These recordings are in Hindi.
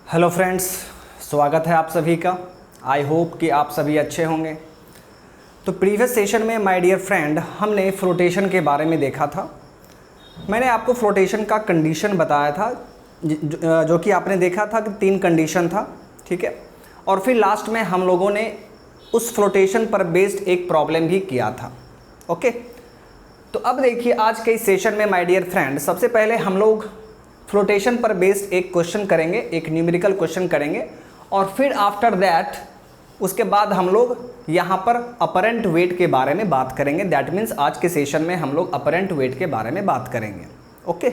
हेलो फ्रेंड्स, स्वागत है आप सभी का। आई होप कि आप सभी अच्छे होंगे। तो प्रीवियस सेशन में माय डियर फ्रेंड हमने फ्लोटेशन के बारे में देखा था। मैंने आपको फ्लोटेशन का कंडीशन बताया था जो कि आपने देखा था कि 3 कंडीशन था, ठीक है। और फिर लास्ट में हम लोगों ने उस फ्लोटेशन पर बेस्ड एक प्रॉब्लम भी किया था, ओके। तो अब देखिए आज के इस सेशन में माय डियर फ्रेंड सबसे पहले हम लोग फ्लोटेशन पर बेस्ड एक क्वेश्चन करेंगे, एक न्यूमेरिकल क्वेश्चन करेंगे और फिर आफ्टर दैट उसके बाद हम लोग यहाँ पर अपरेंट वेट के बारे में बात करेंगे। दैट मीन्स आज के सेशन में हम लोग अपरेंट वेट के बारे में बात करेंगे, ओके।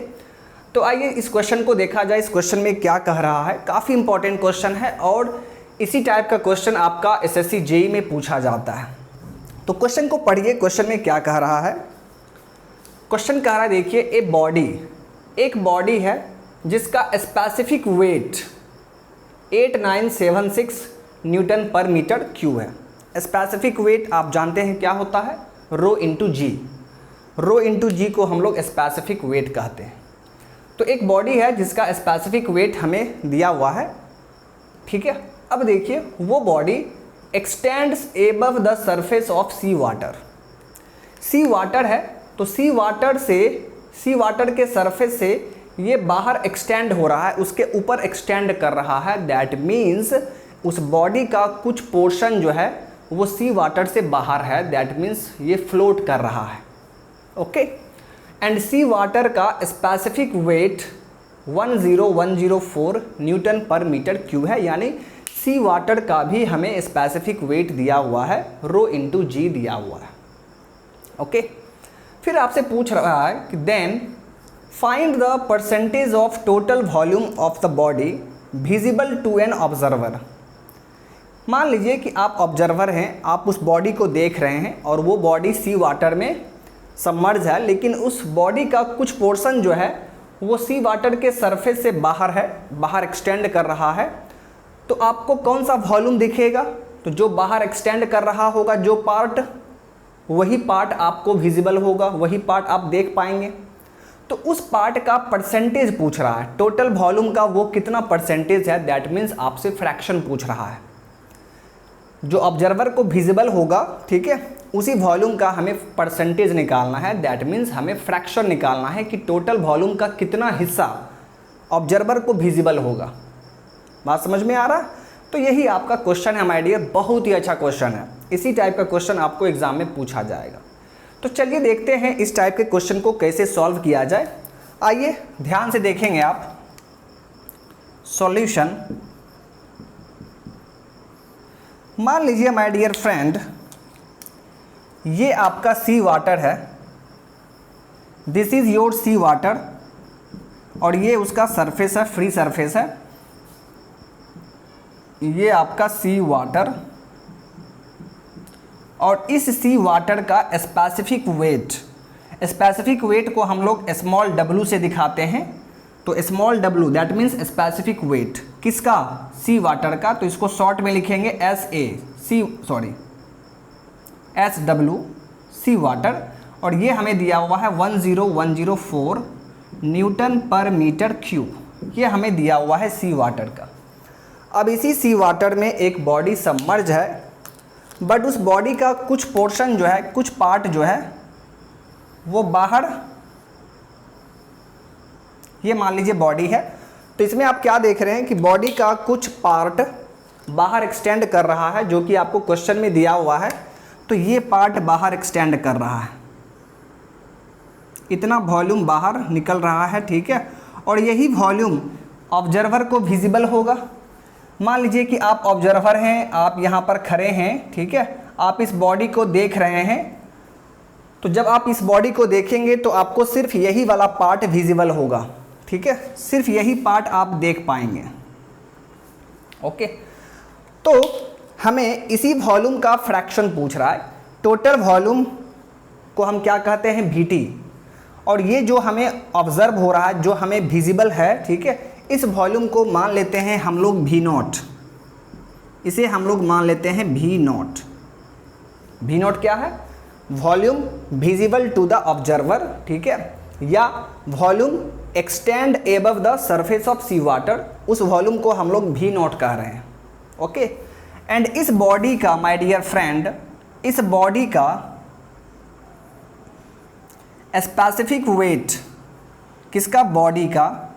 तो आइए इस क्वेश्चन को देखा जाए। इस क्वेश्चन में क्या कह रहा है, काफ़ी इंपॉर्टेंट क्वेश्चन है और इसी टाइप का क्वेश्चन आपका एसएससी जेईई में पूछा जाता है। तो क्वेश्चन को पढ़िए, क्वेश्चन में क्या कह रहा है। क्वेश्चन कह रहा है, देखिए एक बॉडी है जिसका स्पेसिफिक वेट 8976 न्यूटन पर मीटर क्यूब है। स्पेसिफिक वेट आप जानते हैं क्या होता है, रो इंटू जी। रो इंटू जी को हम लोग स्पेसिफिक वेट कहते हैं। तो एक बॉडी है जिसका स्पेसिफिक वेट हमें दिया हुआ है, ठीक है। अब देखिए वो body extends above the surface of sea water. Sea water है तो सी वाटर के सरफेस से ये बाहर एक्सटेंड हो रहा है, उसके ऊपर एक्सटेंड कर रहा है। दैट मीन्स उस बॉडी का कुछ पोर्शन जो है वो सी वाटर से बाहर है। दैट मीन्स ये फ्लोट कर रहा है, ओके। एंड सी वाटर का स्पेसिफिक वेट 10104 न्यूटन पर मीटर क्यूब है। यानी सी वाटर का भी हमें स्पेसिफिक वेट दिया हुआ है, रो इंटू जी दिया हुआ है, ओके। फिर आपसे पूछ रहा है कि then find the percentage of total volume of the body visible to an observer. मान लीजिए कि आप ऑब्जर्वर हैं, आप उस बॉडी को देख रहे हैं और वो बॉडी सी वाटर में सबमर्ज है, लेकिन उस बॉडी का कुछ पोर्शन जो है वो सी वाटर के सरफेस से बाहर है, बाहर एक्सटेंड कर रहा है। तो आपको कौन सा वॉल्यूम दिखेगा, तो जो बाहर एक्सटेंड कर रहा होगा जो पार्ट, वही पार्ट आपको विजिबल होगा, वही पार्ट आप देख पाएंगे। तो उस पार्ट का परसेंटेज पूछ रहा है, टोटल वॉल्यूम का वो कितना परसेंटेज है। दैट मीन्स आपसे फ्रैक्शन पूछ रहा है। जो ऑब्जर्वर को विजिबल होगा, ठीक है, उसी वॉल्यूम का हमें परसेंटेज निकालना है। दैट मीन्स हमें फ्रैक्शन निकालना है कि टोटल वॉल्यूम का कितना हिस्सा ऑब्जर्वर को विजिबल होगा। बात समझ में आ रहा है। तो यही आपका क्वेश्चन है माय डियर, बहुत ही अच्छा क्वेश्चन है। इसी टाइप का क्वेश्चन आपको एग्जाम में पूछा जाएगा। तो चलिए देखते हैं इस टाइप के क्वेश्चन को कैसे सॉल्व किया जाए। आइए ध्यान से देखेंगे आप सॉल्यूशन। मान लीजिए माय डियर फ्रेंड ये आपका सी वाटर है, this is your sea water और ये उसका सरफेस है, फ्री सरफेस है। ये आपका सी वाटर और इस सी वाटर का स्पेसिफिक वेट को हम लोग स्मॉल w से दिखाते हैं। तो small w that means specific weight किसका, सी वाटर का। तो इसको शॉर्ट में लिखेंगे SW सी वाटर और ये हमें दिया हुआ है 10104 न्यूटन पर मीटर क्यूब। ये हमें दिया हुआ है सी वाटर का। अब इसी सी वाटर में एक बॉडी सबमर्ज है, बट उस बॉडी का कुछ पोर्शन जो है, कुछ पार्ट जो है वो बाहर, ये मान लीजिए बॉडी है। तो इसमें आप क्या देख रहे हैं कि बॉडी का कुछ पार्ट बाहर एक्सटेंड कर रहा है, जो कि आपको क्वेश्चन में दिया हुआ है। तो ये पार्ट बाहर एक्सटेंड कर रहा है, इतना वॉल्यूम बाहर निकल रहा है, ठीक है। और यही वॉल्यूम ऑब्जर्वर को विजिबल होगा। मान लीजिए कि आप ऑब्जर्वर हैं, आप यहाँ पर खड़े हैं, ठीक है, आप इस बॉडी को देख रहे हैं। तो जब आप इस बॉडी को देखेंगे तो आपको सिर्फ यही वाला पार्ट विजिबल होगा, ठीक है, सिर्फ यही पार्ट आप देख पाएंगे, ओके। तो हमें इसी वॉल्यूम का फ्रैक्शन पूछ रहा है। टोटल वॉल्यूम को हम क्या कहते हैं, VT। और ये जो हमें ऑब्जर्व हो रहा है, जो हमें विजिबल है, ठीक है, इस वॉल्यूम को मान लेते हैं हम लोग V0। इसे हम लोग मान लेते हैं V0। V0 क्या है, volume visible to the observer, ठीक है। या volume extend above the surface of sea water, उस वॉल्यूम को हम लोग भी नॉट कह रहे हैं। ओके, एंड इस बॉडी का माय डियर फ्रेंड, इस बॉडी का स्पेसिफिक वेट, किसका, बॉडी का,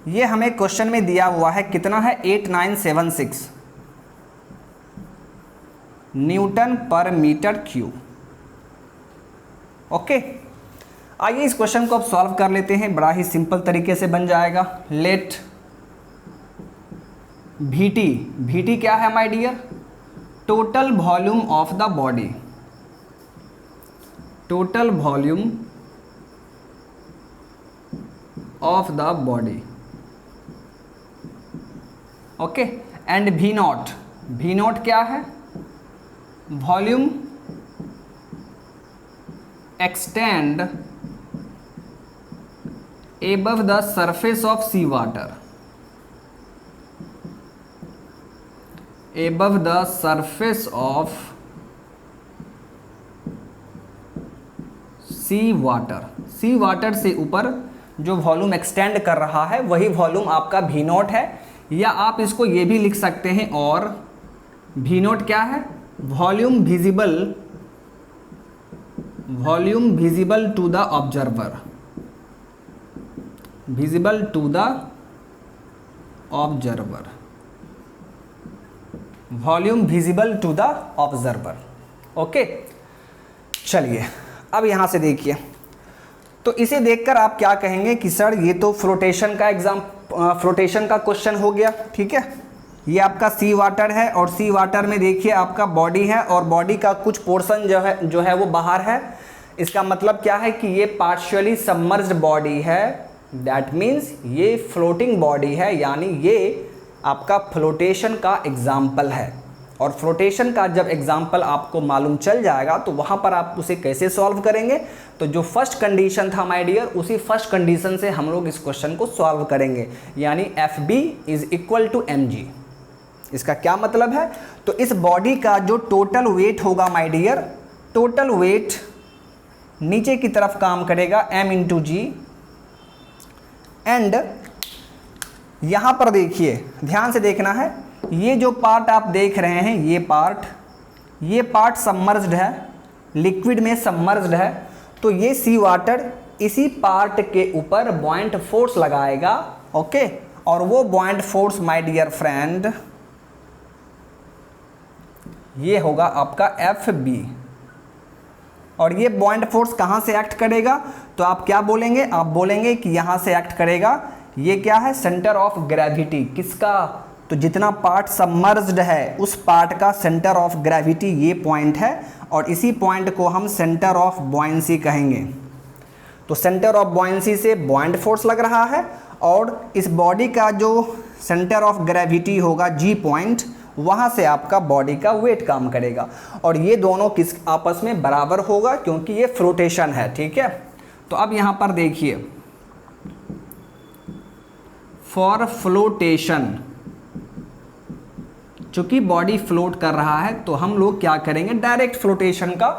ये हमें क्वेश्चन में दिया हुआ है, कितना है, 8976 न्यूटन पर मीटर क्यूब। ओके, आइए इस क्वेश्चन को अब सॉल्व कर लेते हैं, बड़ा ही सिंपल तरीके से बन जाएगा। लेट VT, VT क्या है my dear, total volume of the body, total volume of the body. Okay, and V naught, V naught क्या है, volume extend above the surface of sea water, above the surface of sea water, sea water से ऊपर जो वॉल्यूम एक्सटेंड कर रहा है वही वॉल्यूम आपका V नॉट है, या आप इसको ये भी लिख सकते हैं, और V नॉट क्या है, volume visible, volume visible to the observer, visible to the observer, volume visible to the observer. Okay, चलिए अब यहां से देखिए, तो इसे देखकर आप क्या कहेंगे कि सर ये तो फ्लोटेशन का एग्जाम, फ्लोटेशन का क्वेश्चन हो गया। ठीक है, ये आपका सी वाटर है, और सी वाटर में देखिए आपका बॉडी है, और बॉडी का कुछ पोर्शन जो है वो बाहर है। इसका मतलब क्या है कि ये पार्शियली सबमर्ज्ड बॉडी है, दैट मीन्स ये फ्लोटिंग बॉडी है, यानी ये आपका फ्लोटेशन का एग्जाम्पल है। और फ्लोटेशन का जब एग्जाम्पल आपको मालूम चल जाएगा तो वहाँ पर आप उसे कैसे सॉल्व करेंगे, तो जो फर्स्ट कंडीशन था माय डियर, उसी फर्स्ट कंडीशन से हम लोग इस क्वेश्चन को सॉल्व करेंगे, यानी FB is equal to mg। इसका क्या मतलब है, तो इस बॉडी का जो टोटल वेट होगा माय डियर, टोटल वेट नीचे की तरफ काम करेगा m इंटू जी, एंड यहाँ पर देखिए, ध्यान से देखना है, ये जो पार्ट आप देख रहे हैं, ये पार्ट सबमर्ज्ड है, लिक्विड में सबमर्ज्ड है, तो ये सी वाटर इसी पार्ट के ऊपर बॉयंट फोर्स लगाएगा। ओके, और वो buoyant force my dear friend ये होगा आपका FB। और ये बॉयंट फोर्स कहाँ से एक्ट करेगा, तो आप क्या बोलेंगे, आप बोलेंगे कि यहाँ से एक्ट करेगा। ये क्या है, सेंटर ऑफ ग्रेविटी, किसका, तो जितना पार्ट सबमर्ज्ड है उस पार्ट का सेंटर ऑफ ग्रेविटी ये पॉइंट है, और इसी पॉइंट को हम सेंटर ऑफ बॉयंसी कहेंगे। तो सेंटर ऑफ बॉयंसी से बॉयंट फोर्स लग रहा है, और इस बॉडी का जो सेंटर ऑफ ग्रेविटी होगा G पॉइंट, वहाँ से आपका बॉडी का वेट काम करेगा, और ये दोनों किस आपस में बराबर होगा, क्योंकि ये फ्लोटेशन है। ठीक है, तो अब यहाँ पर देखिए, फॉर फ्लोटेशन, चूंकि बॉडी फ्लोट कर रहा है तो हम लोग क्या करेंगे, डायरेक्ट फ्लोटेशन का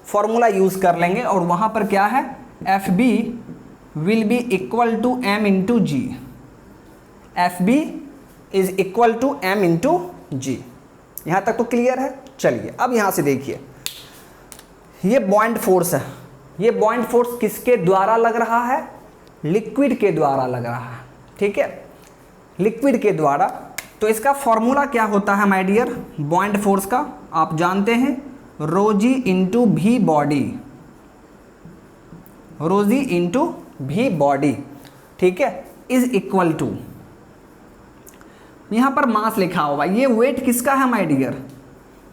फॉर्मूला यूज़ कर लेंगे, और वहाँ पर क्या है, FB will be equal to m into g, FB is equal to m into g. यहाँ तक तो क्लियर है। चलिए अब यहाँ से देखिए, ये बॉयंट फोर्स है, ये बॉयंट फोर्स किसके द्वारा लग रहा है, लिक्विड के द्वारा लग रहा है। ठीक है, लिक्विड के द्वारा। तो इसका फॉर्मूला क्या होता है माय डियर, बॉयंट फोर्स का आप जानते हैं, ρg इंटू भी बॉडी, ρg इंटू भी बॉडी। ठीक है, इज इक्वल टू, यहाँ पर मास लिखा हुआ, ये वेट किसका है माय डियर,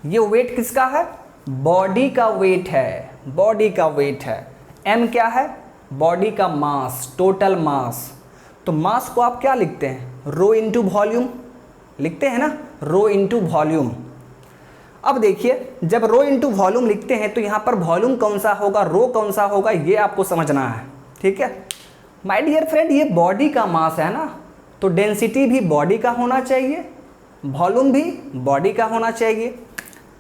ये वेट किसका है, बॉडी का वेट है, बॉडी का वेट है। m क्या है, बॉडी का मास, टोटल मास। तो मास को आप क्या लिखते हैं, रो इंटू वॉल्यूम लिखते हैं ना, रो इंटू वॉल्यूम। अब देखिए, जब रो इंटू वॉल्यूम लिखते हैं तो यहाँ पर वॉल्यूम कौन सा होगा, रो कौन सा होगा, ये आपको समझना है। ठीक है माय डियर फ्रेंड, ये बॉडी का मास है ना, तो डेंसिटी भी बॉडी का होना चाहिए, वॉल्यूम भी बॉडी का होना चाहिए।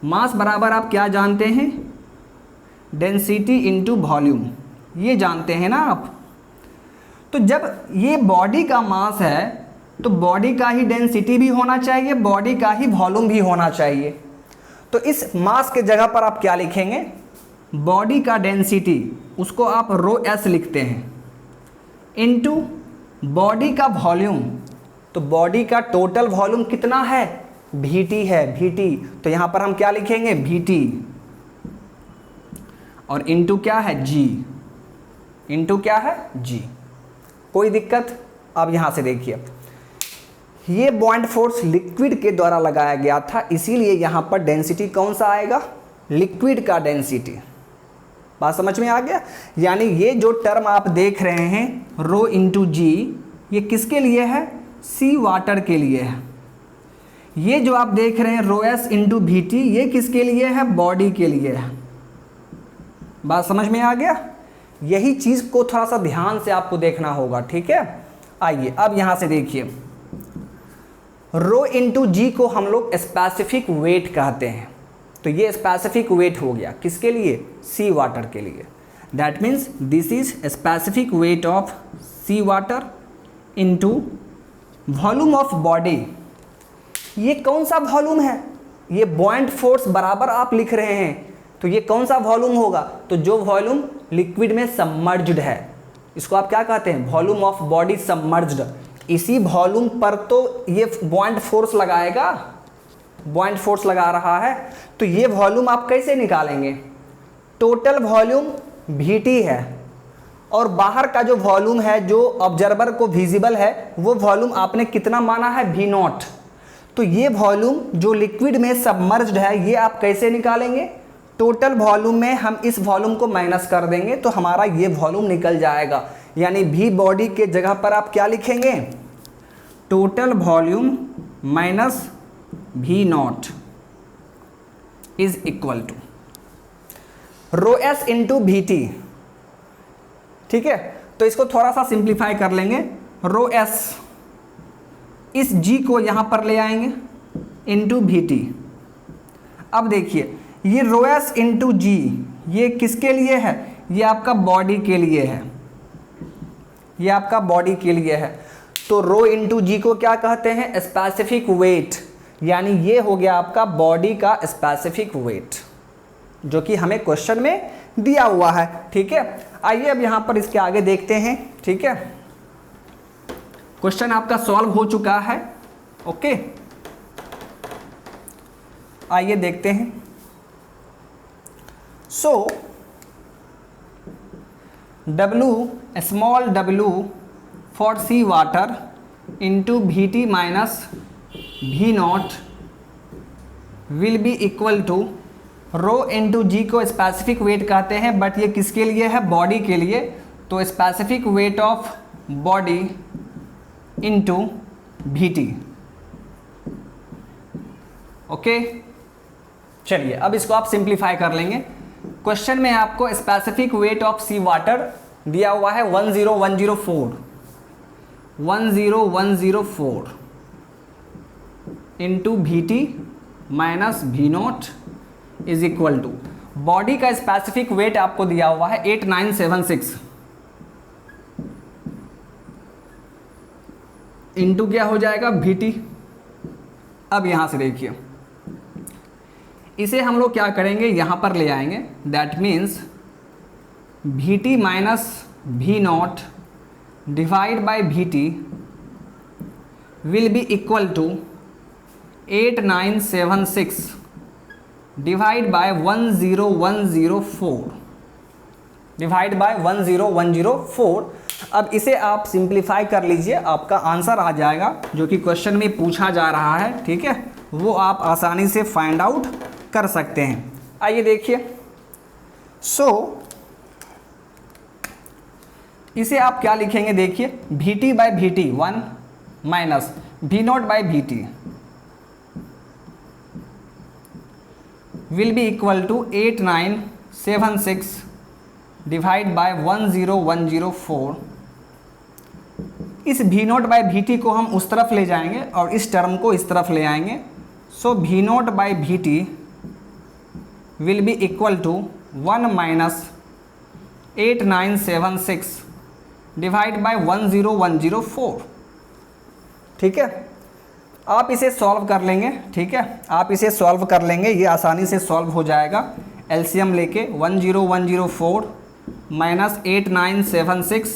मास बराबर आप क्या जानते हैं, डेंसिटी इंटू वॉल्यूम, ये जानते हैं ना आप, तो जब ये बॉडी का मास है तो बॉडी का ही डेंसिटी भी होना चाहिए, बॉडी का ही वॉल्यूम भी होना चाहिए। तो इस मास के जगह पर आप क्या लिखेंगे, बॉडी का डेंसिटी, उसको आप रो एस लिखते हैं, इनटू बॉडी का वॉल्यूम। तो बॉडी का टोटल वॉल्यूम कितना है, VT है, VT। तो यहाँ पर हम क्या लिखेंगे, VT, और इनटू क्या है, G, इनटू क्या है, G। कोई दिक्कत? अब यहाँ से देखिए, ये बॉइंट फोर्स लिक्विड के द्वारा लगाया गया था, इसीलिए यहाँ पर डेंसिटी कौन सा आएगा, लिक्विड का डेंसिटी। बात समझ में आ गया? यानी ये जो टर्म आप देख रहे हैं रो इंटू जी, ये किसके लिए है, सी वाटर के लिए है। ये जो आप देख रहे हैं रो एस इंटू वी टी, ये किसके लिए है, बॉडी के लिए है। बात समझ में आ गया? यही चीज़ को थोड़ा सा ध्यान से आपको देखना होगा, ठीक है। आइए अब यहाँ से देखिए, रो इंटू जी को हम लोग स्पेसिफिक वेट कहते हैं। तो ये स्पेसिफिक वेट हो गया किसके लिए, सी वाटर के लिए। That means this is specific weight of sea water into volume of body. ये कौन सा वॉल्यूम है, ये बॉइंट फोर्स बराबर आप लिख रहे हैं, तो ये कौन सा वॉल्यूम होगा, तो जो वॉल्यूम लिक्विड में सबमर्ज्ड है, इसको आप क्या कहते हैं, वॉल्यूम ऑफ बॉडी सबमर्ज्ड। इसी वॉल्यूम पर तो ये बॉइंट फोर्स लगाएगा, बॉइंट फोर्स लगा रहा है। तो ये वॉल्यूम आप कैसे निकालेंगे, टोटल वॉल्यूम VT है, और बाहर का जो वॉल्यूम है जो ऑब्जर्वर को विजिबल है, वो वॉल्यूम आपने कितना माना है, V0। तो ये वॉल्यूम जो लिक्विड में सबमर्ज्ड है, ये आप कैसे निकालेंगे, टोटल वॉल्यूम में हम इस वॉल्यूम को माइनस कर देंगे तो हमारा ये वॉल्यूम निकल जाएगा। यानी V बॉडी के जगह पर आप क्या लिखेंगे, total volume minus V0 is equal to rho S into VT। ठीक है, तो इसको थोड़ा सा सिंप्लीफाई कर लेंगे, रो एस, इस G को यहाँ पर ले आएंगे इंटू VT। अब देखिए ये रो एस इंटू G ये किसके लिए है, ये आपका बॉडी के लिए है, ये आपका बॉडी के लिए है। तो रो इंटू G को क्या कहते हैं, स्पेसिफिक वेट। यानी ये हो गया आपका बॉडी का स्पेसिफिक वेट, जो कि हमें क्वेश्चन में दिया हुआ है। ठीक है, आइए अब यहाँ पर इसके आगे देखते हैं। ठीक है, क्वेश्चन आपका सॉल्व हो चुका है। ओके, आइए देखते हैं। So W, small w for sea water into VT minus V0 will be equal to, rho into g को स्पेसिफिक वेट कहते हैं, बट ये किसके लिए है, बॉडी के लिए। तो specific weight of body into VT। Okay, चलिए अब इसको आप सिंप्लीफाई कर लेंगे। क्वेश्चन में आपको specific weight of sea water दिया हुआ है 10104 into VT minus V0 is equal to, body का स्पेसिफिक वेट आपको दिया हुआ है 8976 इंटू क्या हो जाएगा, VT। अब यहां से देखिए, इसे हम लोग क्या करेंगे, यहां पर ले आएंगे। That means VT minus V0 divide by VT will be equal to 8976 divide by 10104 divide by 10104। अब इसे आप सिंप्लीफाई कर लीजिए, आपका आंसर आ जाएगा जो कि क्वेश्चन में पूछा जा रहा है। ठीक है, वो आप आसानी से फाइंड आउट कर सकते हैं। आइए देखिए, सो इसे आप क्या लिखेंगे, देखिए VT by VT 1 minus V0 by VT will be equal to 8976 divide by 10104। इस V0 बाय VT को हम उस तरफ ले जाएंगे और इस टर्म को इस तरफ ले आएंगे। So V0 by VT will be equal to 1 minus 8976 divide by 10104। ठीक है, आप इसे सॉल्व कर लेंगे। ठीक है, आप इसे सॉल्व कर लेंगे, ये आसानी से सॉल्व हो जाएगा। एलसीएम लेके 10104 माइनस 8976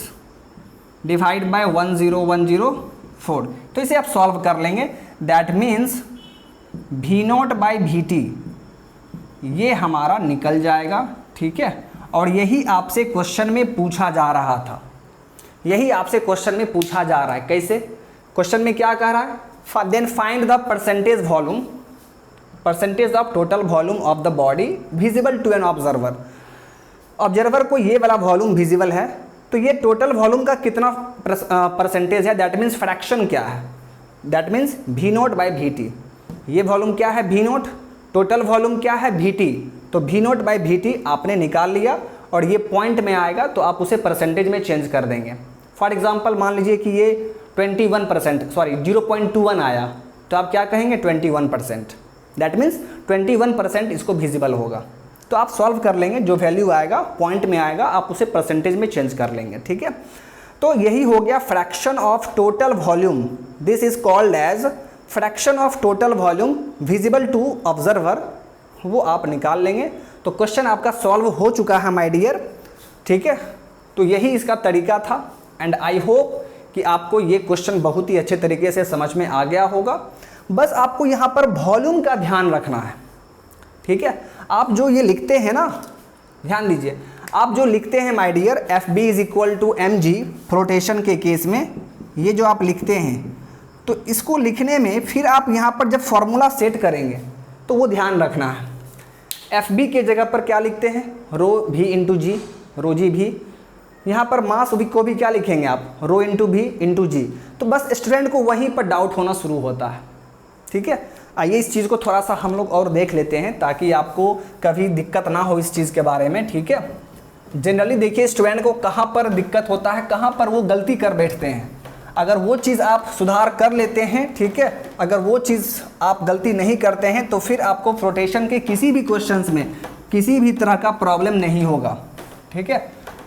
डिवाइड बाय 10104, तो इसे आप सॉल्व कर लेंगे। That means V0 by VT ये हमारा निकल जाएगा। ठीक है, और यही आपसे क्वेश्चन में पूछा जा रहा था, यही आपसे क्वेश्चन में पूछा जा रहा है। कैसे? क्वेश्चन में क्या कह रहा है? Then find the percentage volume, percentage of total volume of the body visible to an observer. Observer को ये वाला वॉल्यूम विजिबल है, तो ये टोटल वॉल्यूम का कितना परसेंटेज है, दैट मीन्स फ्रैक्शन क्या है, that means V0 by VT। ये वॉल्यूम क्या है? V0। टोटल वॉल्यूम क्या है? VT। तो V0 बाई VT आपने निकाल लिया और ये पॉइंट में आएगा तो आप उसे परसेंटेज में चेंज कर देंगे। फॉर एग्जांपल मान लीजिए कि ये 21%, सॉरी 0.21 आया, तो आप क्या कहेंगे? 21%। दैट मीन्स 21% इसको विजिबल होगा। तो आप सॉल्व कर लेंगे, जो वैल्यू आएगा पॉइंट में आएगा आप उसे परसेंटेज में चेंज कर लेंगे। ठीक है, तो यही हो गया fraction of total volume. This is called as fraction of total volume visible to observer, वो आप निकाल लेंगे। तो क्वेश्चन आपका सॉल्व हो चुका है माय डियर। ठीक है, तो यही इसका तरीका था एंड आई होप कि आपको ये क्वेश्चन बहुत ही अच्छे तरीके से समझ में आ गया होगा। बस आपको यहाँ पर वॉल्यूम का ध्यान रखना है। ठीक है, आप जो ये लिखते हैं ना, ध्यान दीजिए, आप जो लिखते हैं my dear FB is equal to mg flotation के केस में, ये जो आप लिखते हैं, तो इसको लिखने में फिर आप यहाँ पर जब फॉर्मूला सेट करेंगे तो वो ध्यान रखना है। FB के जगह पर क्या लिखते हैं? रो V इंटू जी, रो जी भी। यहाँ पर मास को भी क्या लिखेंगे आप? रो इंटू V इंटू जी। तो बस स्टूडेंट को वहीं पर डाउट होना शुरू होता है। ठीक है, आइए इस चीज़ को थोड़ा सा हम लोग और देख लेते हैं ताकि आपको कभी दिक्कत ना हो इस चीज़ के बारे में। ठीक है, जनरली देखिए स्टूडेंट को कहाँ पर दिक्कत होता है, कहाँ पर वो गलती कर बैठते हैं। अगर वो चीज़ आप सुधार कर लेते हैं, ठीक है, अगर वो चीज़ आप गलती नहीं करते हैं तो फिर आपको फ्लोटेशन के किसी भी क्वेश्चंस में किसी भी तरह का प्रॉब्लम नहीं होगा। ठीक है,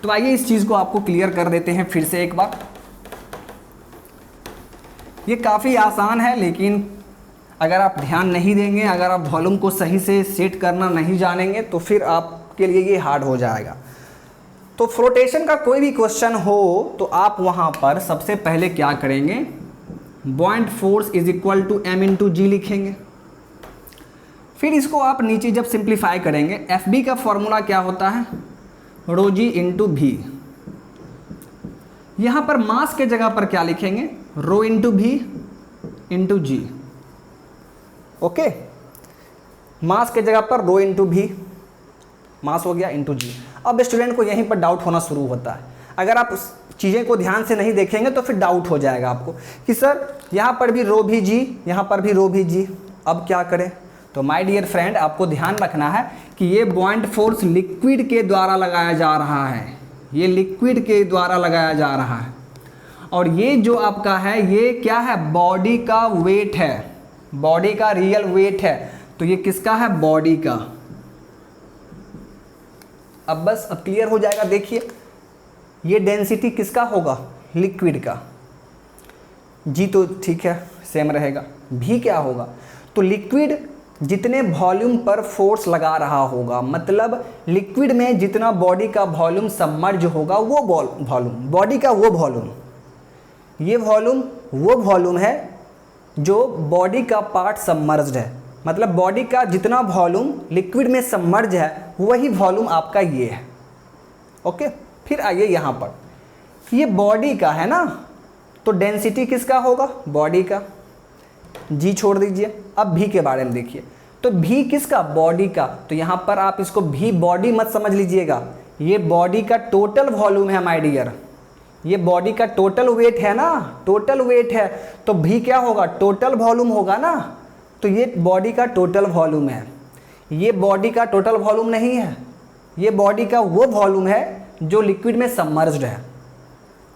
तो आइए इस चीज़ को आपको क्लियर कर देते हैं फिर से एक बार। ये काफ़ी आसान है, लेकिन अगर आप ध्यान नहीं देंगे, अगर आप वॉल्यूम को सही से सेट करना नहीं जानेंगे तो फिर आपके लिए ये हार्ड हो जाएगा। तो फ्लोटेशन का कोई भी क्वेश्चन हो तो आप वहाँ पर सबसे पहले क्या करेंगे? Buoyant force is equal to m into g लिखेंगे। फिर इसको आप नीचे जब सिंप्लीफाई करेंगे, FB का फॉर्मूला क्या होता है? रो जी इंटू भी। यहाँ पर मास के जगह पर क्या लिखेंगे? रो इंटू भी इंटू जी। ओके, मास के जगह पर रो इंटू भी, मास हो गया, इंटू जी। अब स्टूडेंट को यहीं पर डाउट होना शुरू होता है। अगर आप उस चीज़ें को ध्यान से नहीं देखेंगे तो फिर डाउट हो जाएगा आपको कि सर यहाँ पर भी रो भी जी, यहाँ पर भी रो भी जी, अब क्या करें? तो माय डियर फ्रेंड, आपको ध्यान रखना है कि ये बॉइंट फोर्स लिक्विड के द्वारा लगाया जा रहा है, ये लिक्विड के द्वारा लगाया जा रहा है। और ये जो आपका है ये क्या है? बॉडी का वेट है, बॉडी का रियल वेट है। तो ये किसका है? बॉडी का। अब बस अब क्लियर हो जाएगा। देखिए ये डेंसिटी किसका होगा? लिक्विड का। जी तो ठीक है, सेम रहेगा। भी क्या होगा? तो लिक्विड जितने वॉल्यूम पर फोर्स लगा रहा होगा, मतलब लिक्विड में जितना बॉडी का वॉल्यूम सबमर्ज होगा वो वॉल्यूम, बॉडी का वो वॉल्यूम, ये वॉल्यूम वो वॉल्यूम है जो बॉडी का पार्ट सबमर्ज्ड है। मतलब बॉडी का जितना वॉल्यूम लिक्विड में सबमर्ज है वही वॉल्यूम आपका ये है। ओके, फिर आइए यहाँ पर, ये बॉडी का है ना, तो डेंसिटी किसका होगा? बॉडी का। जी छोड़ दीजिए, अब भी के बारे में देखिए। तो भी किसका? बॉडी का। तो यहाँ पर आप इसको भी बॉडी मत समझ लीजिएगा, ये बॉडी का टोटल वॉल्यूम है माय डियर, ये बॉडी का टोटल वेट है ना, टोटल वेट है। तो भी क्या होगा? टोटल वॉल्यूम होगा ना। तो ये बॉडी का टोटल वॉल्यूम है, ये बॉडी का टोटल वॉल्यूम नहीं है, ये बॉडी का वो वॉल्यूम है जो लिक्विड में सबमर्ज्ड है।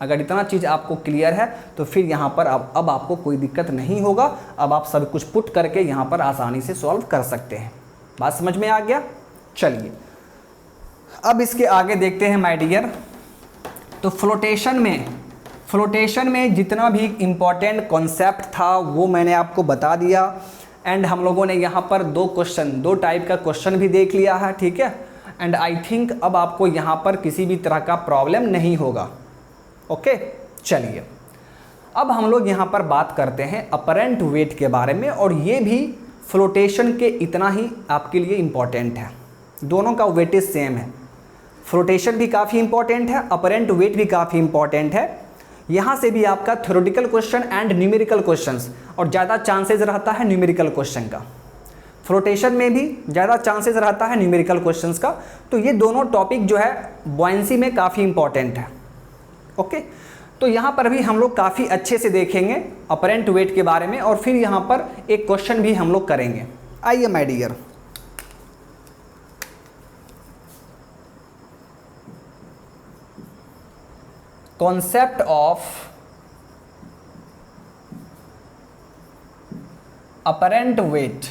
अगर इतना चीज़ आपको क्लियर है तो फिर यहाँ पर अब आपको कोई दिक्कत नहीं होगा। अब आप सब कुछ पुट करके यहाँ पर आसानी से सॉल्व कर सकते हैं। बात समझ में आ गया? चलिए अब इसके आगे देखते हैं माय डियर। तो फ्लोटेशन में जितना भी इम्पॉर्टेंट कॉन्सेप्ट था वो मैंने आपको बता दिया। एंड हम लोगों ने यहाँ पर दो टाइप का क्वेश्चन भी देख लिया है, ठीक है। एंड आई थिंक अब आपको यहाँ पर किसी भी तरह का प्रॉब्लम नहीं होगा। ओके, चलिए अब हम लोग यहाँ पर बात करते हैं अपरेंट वेट के बारे में, और ये भी फ्लोटेशन के इतना ही आपके लिए इम्पॉर्टेंट है। दोनों का वेटेज सेम है, फ्लोटेशन भी काफ़ी इंपॉर्टेंट है, अपरेंट वेट भी काफ़ी इंपॉर्टेंट है। यहाँ से भी आपका theoretical question and numerical questions, और ज़्यादा चांसेस रहता है न्यूमेरिकल क्वेश्चन का। फ्लोटेशन में भी ज़्यादा चांसेस रहता है न्यूमेरिकल क्वेश्चंस का। तो ये दोनों टॉपिक जो है बुआयंसी में काफ़ी इंपॉर्टेंट है। ओके, तो यहाँ पर भी हम लोग काफ़ी अच्छे से देखेंगे अपरेंट वेट के बारे में, और फिर यहाँ पर एक क्वेश्चन भी हम लोग करेंगे। आइए my dear, concept of apparent weight.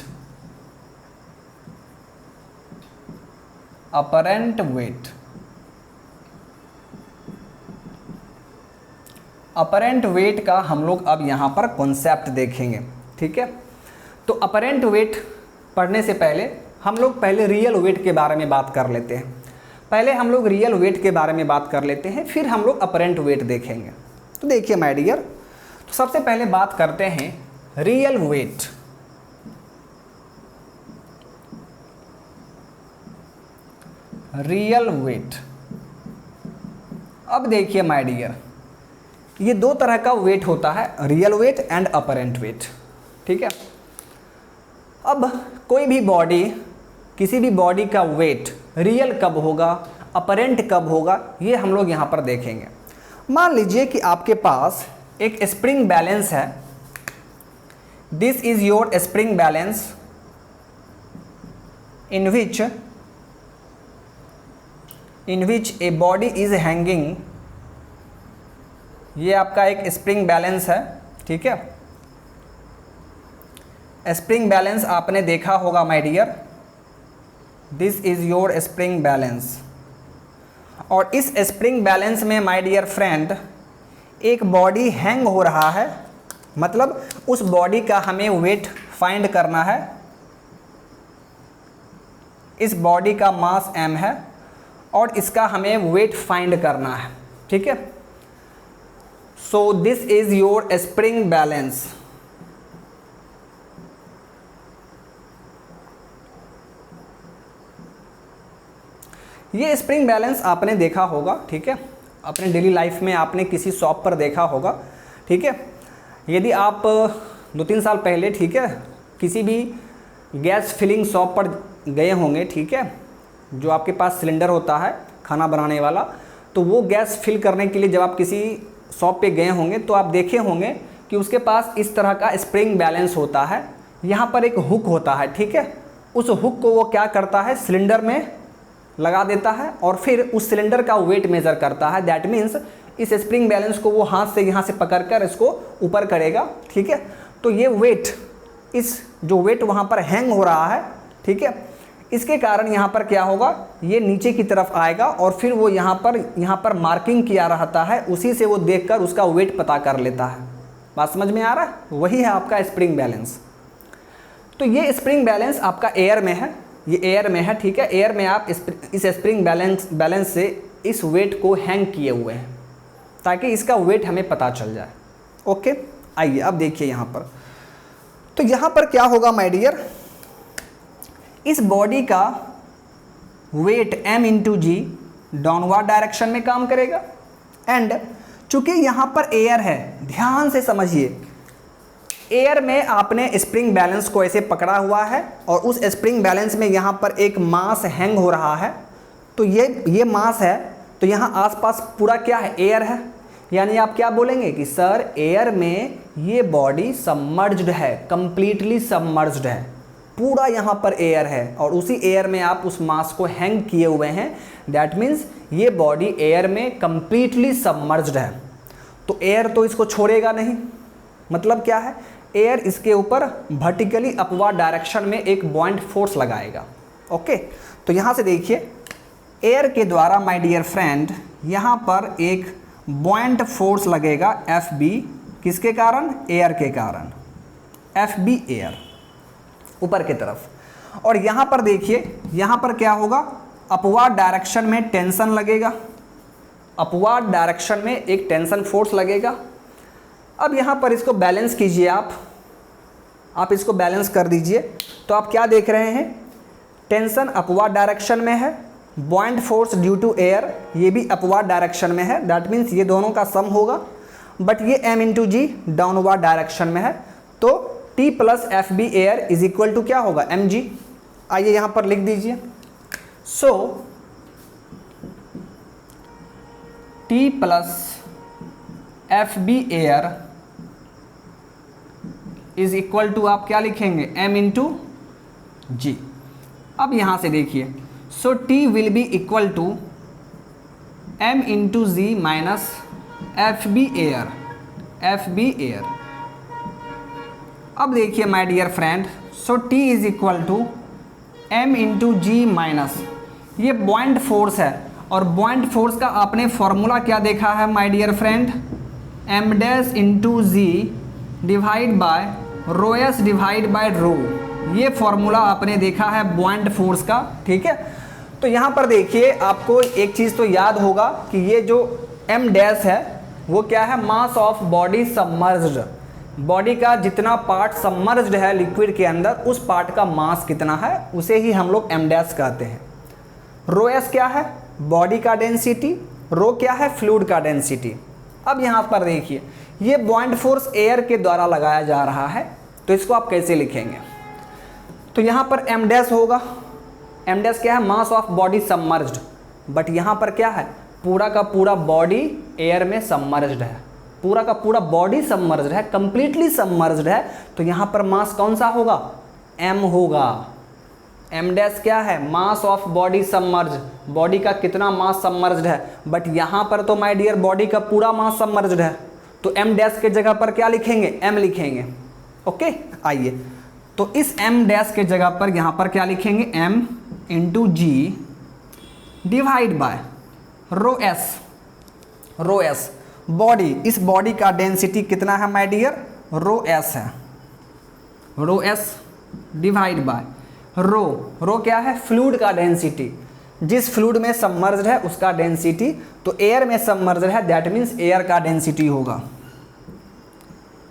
Apparent weight का हम लोग अब यहाँ पर कॉन्सेप्ट देखेंगे, ठीक है। तो अपरेंट वेट पढ़ने से पहले हम लोग पहले रियल वेट के बारे में बात कर लेते हैं। फिर हम लोग अपरेंट वेट देखेंगे। तो देखिए माय डियर, तो सबसे पहले बात करते हैं रियल वेट। अब देखिए माय डियर, ये दो तरह का वेट होता है, real weight and apparent weight, ठीक है। अब कोई भी बॉडी, किसी भी बॉडी का वेट रियल कब होगा, अपरेंट कब होगा, ये हम लोग यहाँ पर देखेंगे। मान लीजिए कि आपके पास एक स्प्रिंग बैलेंस है। This is your spring balance in which a body is hanging. ये आपका एक स्प्रिंग बैलेंस है, ठीक है। स्प्रिंग बैलेंस आपने देखा होगा my dear, this is your spring balance. और इस स्प्रिंग बैलेंस में माय डियर फ्रेंड एक बॉडी हैंग हो रहा है, मतलब उस बॉडी का हमें वेट फाइंड करना है। इस बॉडी का मास m है और इसका हमें वेट फाइंड करना है, ठीक है। So this is your spring balance. ये स्प्रिंग बैलेंस आपने देखा होगा, ठीक है। अपने डेली लाइफ में आपने किसी शॉप पर देखा होगा, ठीक है। यदि आप 2-3 साल पहले, ठीक है, किसी भी गैस फिलिंग शॉप पर गए होंगे, ठीक है, जो आपके पास सिलेंडर होता है खाना बनाने वाला, तो वो गैस फिल करने के लिए जब आप किसी शॉप पे गए होंगे तो आप देखे होंगे कि उसके पास इस तरह का स्प्रिंग बैलेंस होता है। यहाँ पर एक हुक होता है, ठीक है। उस हुक को वो क्या करता है, सिलेंडर में लगा देता है और फिर उस सिलेंडर का वेट मेज़र करता है। दैट मीन्स इस स्प्रिंग बैलेंस को वो हाथ से यहाँ से पकड़कर इसको ऊपर करेगा, ठीक है। तो ये वेट, इस जो वेट वहाँ पर हैंग हो रहा है, ठीक है, इसके कारण यहाँ पर क्या होगा, ये नीचे की तरफ आएगा और फिर वो यहाँ पर मार्किंग किया रहता है, उसी से वो देखकर उसका वेट पता कर लेता है। बात समझ में आ रहा है? वही है आपका स्प्रिंग बैलेंस। तो ये स्प्रिंग बैलेंस आपका एयर में है, ये एयर में है, ठीक है। एयर में आप इस स्प्रिंग बैलेंस से इस वेट को हैंग किए हुए हैं ताकि इसका वेट हमें पता चल जाए। ओके, आइए अब देखिए यहाँ पर। तो यहाँ पर क्या होगा माय डियर, इस बॉडी का wait m into G downward direction में काम करेगा। एंड चूंकि यहाँ पर एयर है, ध्यान से समझिए, एयर में आपने स्प्रिंग बैलेंस को ऐसे पकड़ा हुआ है और उस स्प्रिंग बैलेंस में यहाँ पर एक मास हैंग हो रहा है। तो ये मास है, तो यहाँ आसपास पूरा क्या है, एयर है। यानी आप क्या बोलेंगे कि सर एयर में ये बॉडी सबमर्ज्ड है, कंप्लीटली सबमर्ज्ड है, पूरा यहाँ पर एयर है और उसी एयर में आप उस मास को हैंग किए हुए हैं। दैट मीन्स ये बॉडी एयर में कंप्लीटली सबमर्ज्ड है। तो एयर तो इसको छोड़ेगा नहीं, मतलब क्या है, एयर इसके ऊपर वर्टिकली अपवर्ड डायरेक्शन में एक बॉइंट फोर्स लगाएगा। ओके, तो यहाँ से देखिए, एयर के द्वारा माय डियर फ्रेंड यहाँ पर एक बॉइंट फोर्स लगेगा एफ बी, किसके कारण? एयर के कारण, एफ बी एयर ऊपर की तरफ। और यहाँ पर देखिए, यहाँ पर क्या होगा? अपवार्ड डायरेक्शन में टेंशन लगेगा, अपवार्ड डायरेक्शन में एक टेंशन फोर्स लगेगा। अब यहाँ पर इसको बैलेंस कीजिए, आप इसको बैलेंस कर दीजिए, तो आप क्या देख रहे हैं? टेंशन अपवार्ड डायरेक्शन में है, buoyant force due to air ये भी अपवार्ड डायरेक्शन में है, दैट मीन्स ये दोनों का सम होगा, बट ये m into G downward direction में है, तो T plus F B air is equal to क्या होगा? mg। आइए यहाँ पर लिख दीजिए, so T plus F B air is equal to आप क्या लिखेंगे? m into G. अब यहाँ से देखिए, so T will be equal to m into ji minus F B air, F B air. अब देखिए my dear friend, so T is equal to m into ji minus, ये बॉइंट फोर्स है, और बॉइंट फोर्स का आपने फॉर्मूला क्या देखा है my dear friend? m dash into ji divide by rho S divide by rho, ये फॉर्मूला आपने देखा है बॉइंट फोर्स का, ठीक है। तो यहाँ पर देखिए, आपको एक चीज़ तो याद होगा कि ये जो m डैश है वो क्या है? Mass of body submerged, body का जितना पार्ट सबमर्ज्ड है लिक्विड के अंदर, उस पार्ट का मास कितना है, उसे ही हम लोग m डैश कहते हैं। रो एस क्या है? बॉडी का डेंसिटी, रो क्या है? फ्लूइड का डेंसिटी। अब यहाँ पर देखिए, ये बॉइंट फोर्स एयर के द्वारा लगाया जा रहा है, तो इसको आप कैसे लिखेंगे? तो यहाँ पर m डैश होगा, m डैश क्या है? Mass of body submerged, but यहाँ पर क्या है? पूरा का पूरा बॉडी एयर में सबमर्ज्ड है, पूरा का पूरा बॉडी सबमर्ज्ड है, कंप्लीटली सबमर्ज्ड है, तो यहाँ पर मास कौन सा होगा? m होगा। m डैश क्या है? Mass of body submerged, body का कितना मास सबमर्ज्ड है, बट यहाँ पर तो माय डियर बॉडी का पूरा मास सबमर्ज्ड है, तो m डैश के जगह पर क्या लिखेंगे? m लिखेंगे। ओके, आइए, तो इस m डैश के जगह पर यहाँ पर क्या लिखेंगे? m into ji divide by rho S, rho S body, इस बॉडी का डेंसिटी कितना है माय डियर? रो एस है, rho S divide by rho, रो क्या है? फ्लूइड का डेंसिटी, जिस फ्लूइड में सबमर्ज्ड है उसका डेंसिटी, तो एयर में सबमर्ज्ड है, दैट मीन्स एयर का डेंसिटी होगा,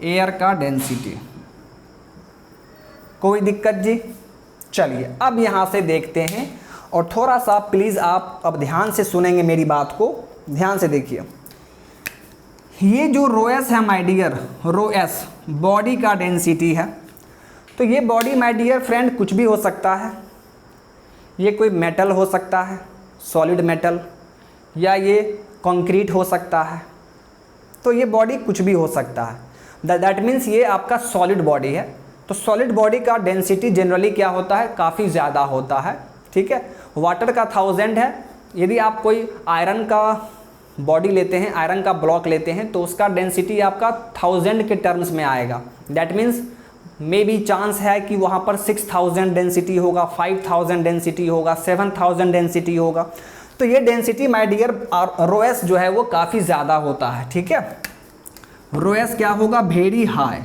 एयर का डेंसिटी। कोई दिक्कत जी? चलिए अब यहाँ से देखते हैं, और थोड़ा सा प्लीज़ आप अब ध्यान से सुनेंगे मेरी बात को, ध्यान से देखिए। ये जो रो एस है my dear, rho S body का डेंसिटी है, तो ये बॉडी माय डियर फ्रेंड कुछ भी हो सकता है, ये कोई मेटल हो सकता है, सॉलिड मेटल, या ये कंक्रीट हो सकता है, तो ये बॉडी कुछ भी हो सकता है, दैट मीन्स ये आपका सॉलिड बॉडी है। तो सॉलिड बॉडी का डेंसिटी जनरली क्या होता है? काफ़ी ज़्यादा होता है, ठीक है। वाटर का 1000 है, यदि आप कोई आयरन का बॉडी लेते हैं, आयरन का ब्लॉक लेते हैं, तो उसका डेंसिटी आपका 1000 के टर्म्स में आएगा, that means may be chance है कि वहाँ पर 6000 डेंसिटी होगा, 5000 डेंसिटी होगा, 7000 डेंसिटी होगा। तो ये density my dear rho S जो है वो काफ़ी ज़्यादा होता है, ठीक है। रो एस क्या होगा? Very high.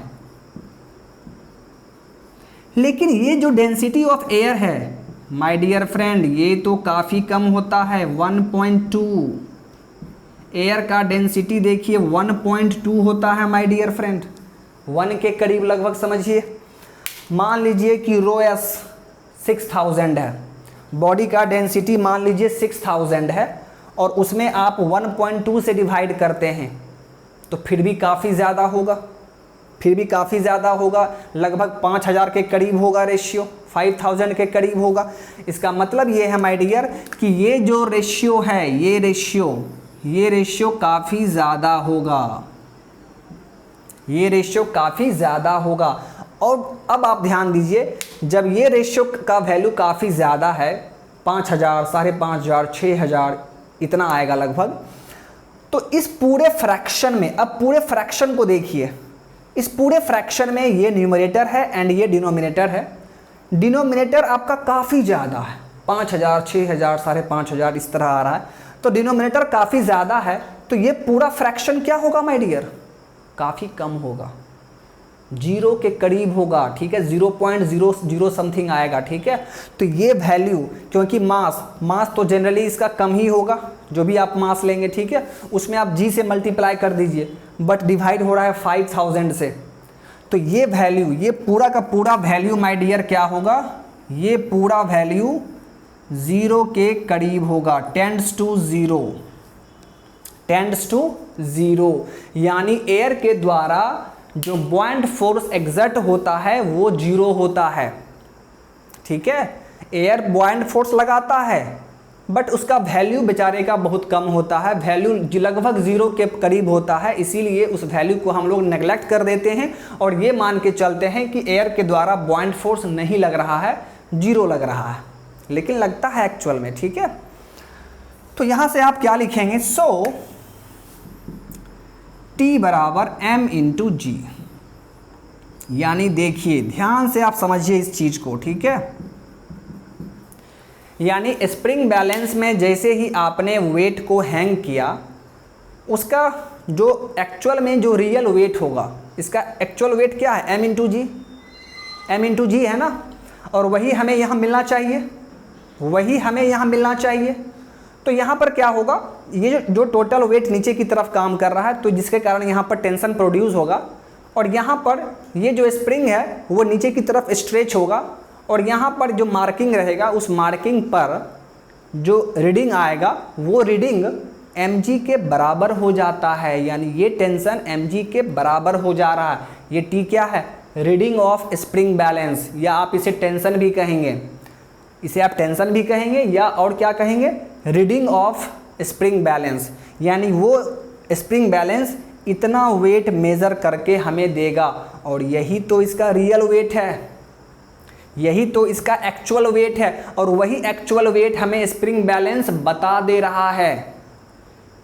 लेकिन ये जो डेंसिटी ऑफ एयर है माय डियर फ्रेंड, ये तो काफ़ी कम होता है, 1.2। एयर का डेंसिटी देखिए 1.2 होता है माय डियर फ्रेंड, 1 के करीब लगभग समझिए। मान लीजिए कि रो एस 6000 है, बॉडी का डेंसिटी मान लीजिए 6000 है, और उसमें आप 1.2 से डिवाइड करते हैं, तो फिर भी काफ़ी ज़्यादा होगा, फिर भी काफ़ी ज़्यादा होगा, लगभग 5000 के करीब होगा रेशियो, 5000 के करीब होगा। इसका मतलब ये है माय डियर कि ये जो रेशियो है, ये रेशियो काफ़ी ज़्यादा होगा, ये रेशियो काफ़ी ज़्यादा होगा। और अब आप ध्यान दीजिए, जब ये रेशियो का वैल्यू काफ़ी ज़्यादा है, 5000, 5500, 6000 इतना आएगा लगभग, तो इस पूरे फ्रैक्शन में, अब पूरे फ्रैक्शन को देखिए, इस पूरे फ्रैक्शन में ये न्यूमरेटर है एंड ये डिनोमिनेटर है। डिनोमिनेटर आपका काफ़ी ज़्यादा है, 5000, 6000, 5500 इस तरह आ रहा है, तो डिनोमिनेटर काफ़ी ज़्यादा है, तो ये पूरा फ्रैक्शन क्या होगा माय डियर, काफ़ी कम होगा, 0 के करीब होगा, ठीक है, 0.00 समथिंग आएगा, ठीक है। तो ये वैल्यू, क्योंकि मास तो जनरली इसका कम ही होगा, जो भी आप मास लेंगे, ठीक है, उसमें आप g से मल्टीप्लाई कर दीजिए, बट डिवाइड हो रहा है 5000 से, तो ये वैल्यू, ये पूरा का पूरा वैल्यू माय डियर क्या होगा, ये पूरा वैल्यू 0 के करीब होगा, टेंड्स टू 0, यानी एयर के द्वारा जो बॉइंट फोर्स एग्जर्ट होता है वो 0 होता है, ठीक है। एयर बॉइंट फोर्स लगाता है, बट उसका वैल्यू बेचारे का बहुत कम होता है, वैल्यू लगभग 0 के करीब होता है, इसीलिए उस वैल्यू को हम लोग नेग्लेक्ट कर देते हैं और ये मान के चलते हैं कि एयर के द्वारा बॉइंट फोर्स नहीं लग रहा है, 0 लग रहा है, लेकिन लगता है एक्चुअल में, ठीक है। तो यहां से आप क्या लिखेंगे, सो T बराबर m इंटू जी, यानी देखिए ध्यान से आप समझिए इस चीज को, ठीक है। यानी स्प्रिंग बैलेंस में जैसे ही आपने वेट को हैंग किया, उसका जो एक्चुअल में जो रियल वेट होगा, इसका एक्चुअल वेट क्या है, m इंटू जी है ना, और वही हमें यहाँ मिलना चाहिए, तो यहाँ पर क्या होगा, ये जो टोटल वेट नीचे की तरफ काम कर रहा है, तो जिसके कारण यहाँ पर टेंशन प्रोड्यूस होगा, और यहाँ पर ये जो स्प्रिंग है वो नीचे की तरफ स्ट्रेच होगा, और यहाँ पर जो मार्किंग रहेगा, उस मार्किंग पर जो रीडिंग आएगा वो रीडिंग mg के बराबर हो जाता है, यानी ये टेंशन mg के बराबर हो जा रहा है। ये T क्या है, रीडिंग ऑफ स्प्रिंग बैलेंस, या आप इसे टेंशन भी कहेंगे, या और क्या कहेंगे, रीडिंग ऑफ स्प्रिंग बैलेंस, यानी वो स्प्रिंग बैलेंस इतना वेट मेज़र करके हमें देगा, और यही तो इसका रियल वेट है, यही तो इसका एक्चुअल वेट है, और वही एक्चुअल वेट हमें स्प्रिंग बैलेंस बता दे रहा है।